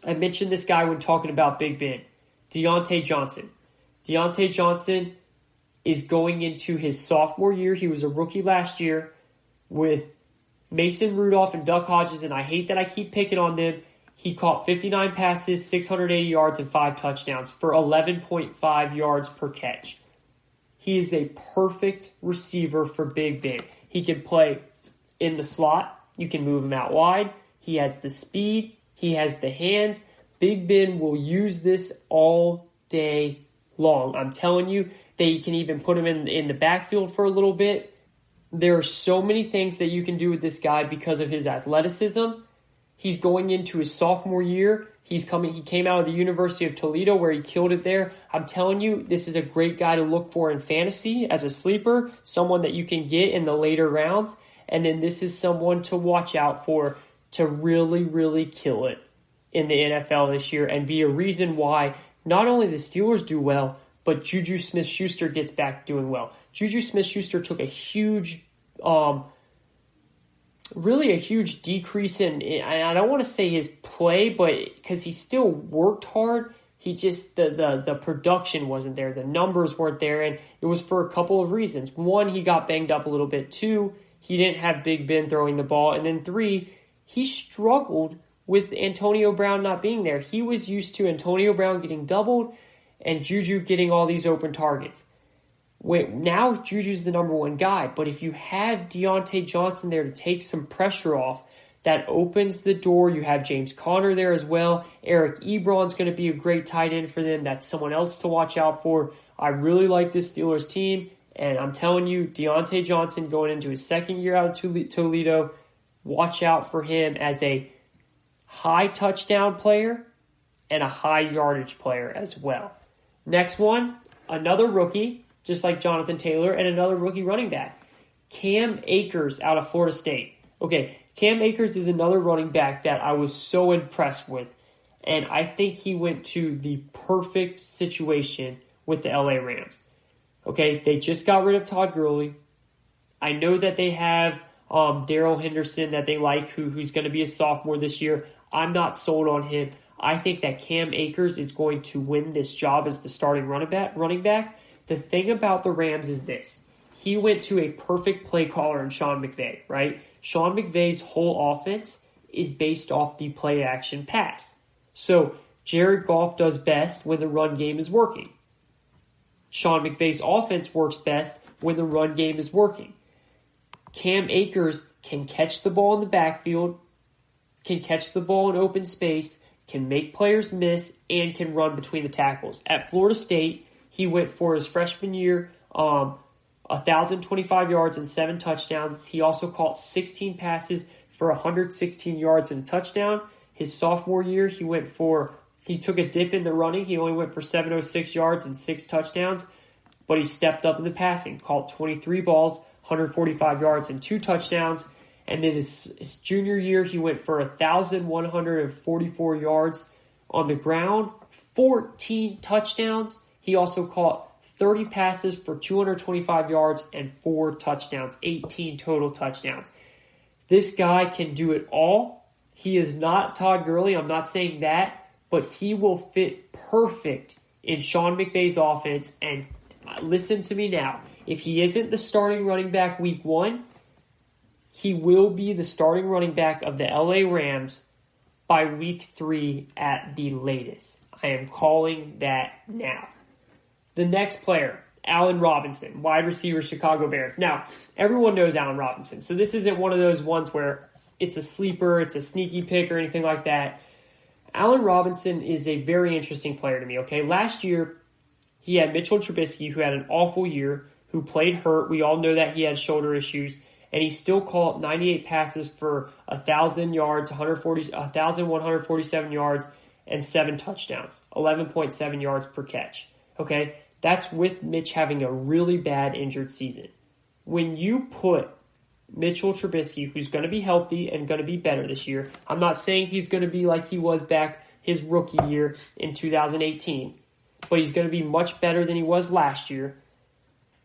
I mentioned this guy when talking about Big Ben, Deontay Johnson. Deontay Johnson is going into his sophomore year. He was a rookie last year with Mason Rudolph and Duck Hodges, and I hate that I keep picking on them. He caught 59 passes, 680 yards, and 5 touchdowns for 11.5 yards per catch. He is a perfect receiver for Big Ben. He can play in the slot. You can move him out wide. He has the speed. He has the hands. Big Ben will use this all day long. I'm telling you, they can even put him in the backfield for a little bit. There are so many things that you can do with this guy because of his athleticism. He's going into his sophomore year. He came out of the University of Toledo where he killed it there. I'm telling you, this is a great guy to look for in fantasy as a sleeper, someone that you can get in the later rounds. And then this is someone to watch out for to really, really kill it in the NFL this year and be a reason why not only the Steelers do well, but Juju Smith-Schuster gets back doing well. Juju Smith-Schuster took a huge, really a huge decrease in, I don't want to say his play, but because he still worked hard, he just, the production wasn't there. The numbers weren't there, and it was for a couple of reasons. One, he got banged up a little bit. Two, he didn't have Big Ben throwing the ball. And then three, he struggled with Antonio Brown not being there. He was used to Antonio Brown getting doubled and Juju getting all these open targets. Now Juju's the number one guy, but if you have Deontay Johnson there to take some pressure off, that opens the door. You have James Conner there as well. Eric Ebron's going to be a great tight end for them. That's someone else to watch out for. I really like this Steelers team, and I'm telling you, Deontay Johnson going into his second year out of Toledo, watch out for him as a high touchdown player and a high yardage player as well. Next one, another rookie, just like Jonathan Taylor, and another rookie running back, Cam Akers out of Florida State. Okay, Cam Akers is another running back that I was so impressed with, and I think he went to the perfect situation with the LA Rams. Okay, they just got rid of Todd Gurley. I know that they have Darrell Henderson that they like, who's going to be a sophomore this year. I'm not sold on him. I think that Cam Akers is going to win this job as the starting running back. The thing about the Rams is this. He went to a perfect play caller in Sean McVay, right? Sean McVay's whole offense is based off the play-action pass. So Jared Goff does best when the run game is working. Sean McVay's offense works best when the run game is working. Cam Akers can catch the ball in the backfield, can catch the ball in open space, can make players miss, and can run between the tackles. At Florida State, he went for his freshman year 1,025 yards and 7 touchdowns. He also caught 16 passes for 116 yards and a touchdown. His sophomore year, he took a dip in the running. He only went for 706 yards and 6 touchdowns, but he stepped up in the passing, caught 23 balls, 145 yards and 2 touchdowns. And then his junior year, he went for 1,144 yards on the ground, 14 touchdowns. He also caught 30 passes for 225 yards and 4 touchdowns, 18 total touchdowns. This guy can do it all. He is not Todd Gurley, I'm not saying that, but he will fit perfect in Sean McVay's offense. And listen to me now, if he isn't the starting running back week 1, he will be the starting running back of the LA Rams by week 3 at the latest. I am calling that now. The next player, Allen Robinson, wide receiver, Chicago Bears. Now, everyone knows Allen Robinson, so this isn't one of those ones where it's a sleeper, it's a sneaky pick or anything like that. Allen Robinson is a very interesting player to me, okay? Last year, he had Mitchell Trubisky, who had an awful year, who played hurt. We all know that he had shoulder issues, and he still caught 98 passes for 1,000 yards, 1,147 yards, and 7 touchdowns, 11.7 yards per catch, okay? That's with Mitch having a really bad injured season. When you put Mitchell Trubisky, who's going to be healthy and going to be better this year, I'm not saying he's going to be like he was back his rookie year in 2018, but he's going to be much better than he was last year.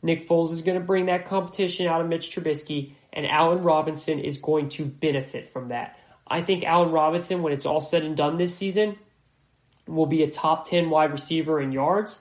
Nick Foles is going to bring that competition out of Mitch Trubisky, and Allen Robinson is going to benefit from that. I think Allen Robinson, when it's all said and done this season, will be a top 10 wide receiver in yards,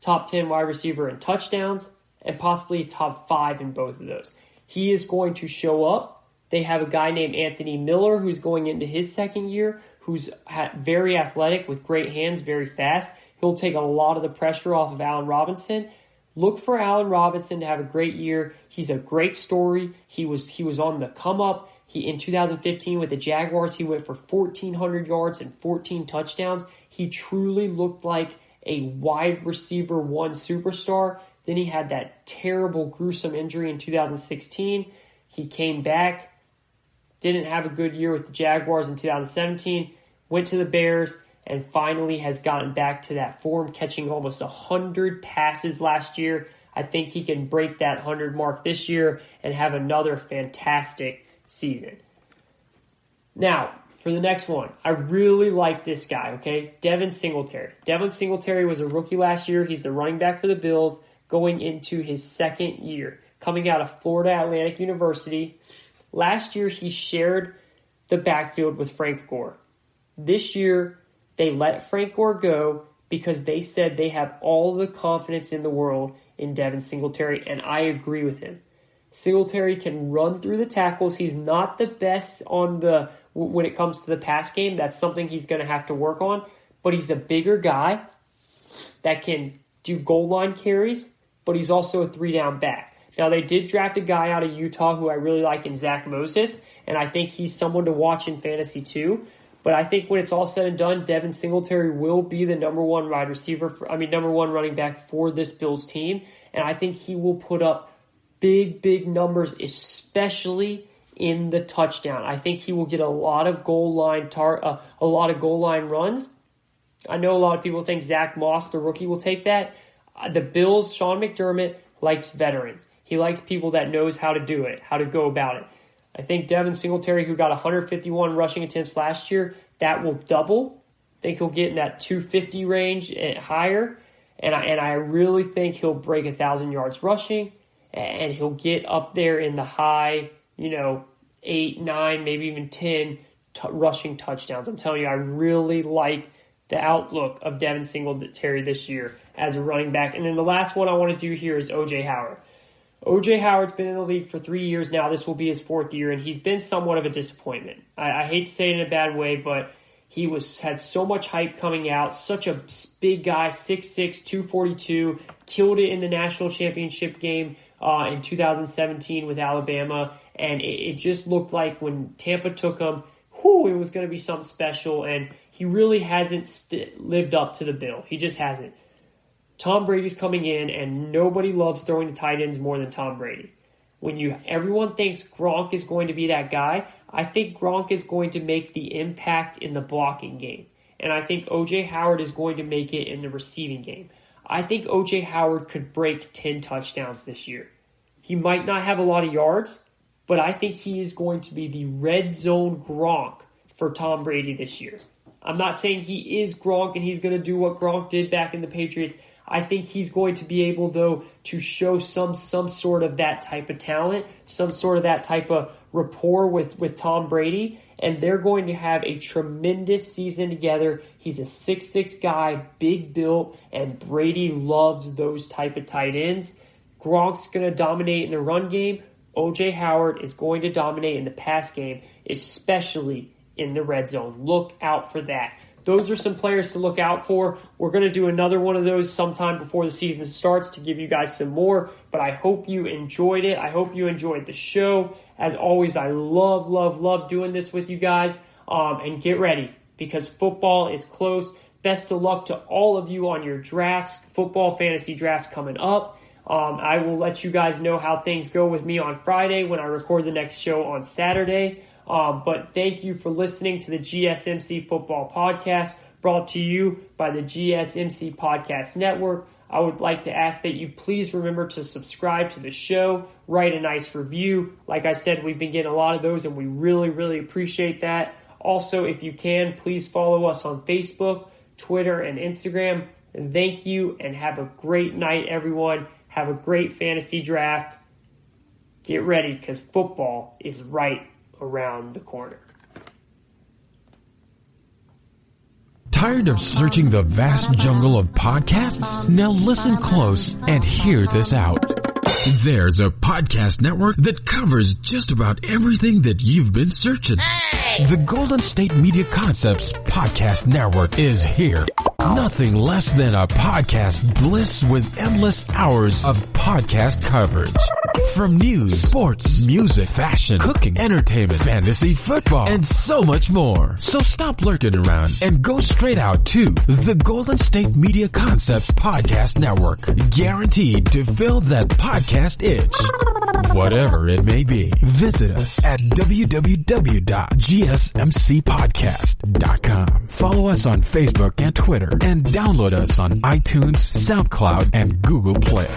top 10 wide receiver in touchdowns, and possibly a top 5 in both of those. He is going to show up. They have a guy named Anthony Miller who's going into his second year, who's very athletic with great hands, very fast. He'll take a lot of the pressure off of Allen Robinson. Look for Allen Robinson to have a great year. He's a great story. He was on the come up. In 2015 with the Jaguars, he went for 1,400 yards and 14 touchdowns. He truly looked like a wide receiver 1 superstar. Then he had that terrible, gruesome injury in 2016. He came back, didn't have a good year with the Jaguars in 2017, went to the Bears, and finally has gotten back to that form, catching almost 100 passes last year. I think he can break that 100 mark this year and have another fantastic season. Now, for the next one, I really like this guy, okay? Devin Singletary. Devin Singletary was a rookie last year. He's the running back for the Bills going into his second year, coming out of Florida Atlantic University. Last year, he shared the backfield with Frank Gore. This year, they let Frank Gore go because they said they have all the confidence in the world in Devin Singletary, and I agree with him. Singletary can run through the tackles. He's not the best when it comes to the pass game. That's something he's going to have to work on. But he's a bigger guy that can do goal line carries, but he's also a 3-down back. Now, they did draft a guy out of Utah who I really like in Zach Moses, and I think he's someone to watch in fantasy too. But I think when it's all said and done, Devin Singletary will be the number one running back for this Bills team, and I think he will put up big numbers, especially in the touchdown. I think he will get a lot of goal line runs. I know a lot of people think Zach Moss, the rookie, will take that. The Bills, Sean McDermott likes veterans. He likes people that knows how to do it, how to go about it. I think Devin Singletary, who got 151 rushing attempts last year, that will double. I think he'll get in that 250 range and higher. And I really think he'll break 1,000 yards rushing, and he'll get up there in the high, 8, 9, maybe even 10 rushing touchdowns. I'm telling you, I really like the outlook of Devin Singletary this year as a running back. And then the last one I want to do here is O.J. Howard. O.J. Howard's been in the league for 3 years now. This will be his 4th year, and he's been somewhat of a disappointment. I hate to say it in a bad way, but he had so much hype coming out, such a big guy, 6'6", 242, killed it in the national championship game in 2017 with Alabama, and it just looked like when Tampa took him, it was going to be something special, and he really hasn't lived up to the bill. He just hasn't. Tom Brady's coming in, and nobody loves throwing to tight ends more than Tom Brady. Everyone thinks Gronk is going to be that guy, I think Gronk is going to make the impact in the blocking game. And I think O.J. Howard is going to make it in the receiving game. I think O.J. Howard could break 10 touchdowns this year. He might not have a lot of yards, but I think he is going to be the red zone Gronk for Tom Brady this year. I'm not saying he is Gronk and he's going to do what Gronk did back in the Patriots. I think he's going to be able, though, to show some sort of that type of talent, some sort of that type of rapport with Tom Brady, and they're going to have a tremendous season together. He's a 6'6" guy, big built, and Brady loves those type of tight ends. Gronk's going to dominate in the run game. O.J. Howard is going to dominate in the pass game, especially in the red zone. Look out for that. Those are some players to look out for. We're going to do another one of those sometime before the season starts to give you guys some more, but I hope you enjoyed it. I hope you enjoyed the show. As always, I love doing this with you guys. And get ready, because football is close. Best of luck to all of you on your drafts, football fantasy drafts coming up. I will let you guys know how things go with me on Friday when I record the next show on Saturday. But thank you for listening to the GSMC Football Podcast, brought to you by the GSMC Podcast Network. I would like to ask that you please remember to subscribe to the show, write a nice review. Like I said, we've been getting a lot of those, and we really appreciate that. Also, if you can, please follow us on Facebook, Twitter, and Instagram. And thank you, and have a great night, everyone. Have a great fantasy draft. Get ready, because football is right around the corner. Tired of searching the vast jungle of podcasts? Now listen close and hear this out. There's a podcast network that covers just about everything that you've been searching. The Golden State Media Concepts Podcast Network is here. Nothing less than a podcast bliss with endless hours of podcast coverage. From news, sports, music, fashion, cooking, entertainment, fantasy, football, and so much more. So stop lurking around and go straight out to the Golden State Media Concepts Podcast Network. Guaranteed to fill that podcast itch. Whatever it may be. Visit us at www.gsmcpodcast.com. Follow us on Facebook and Twitter, and download us on iTunes, SoundCloud, and Google Play.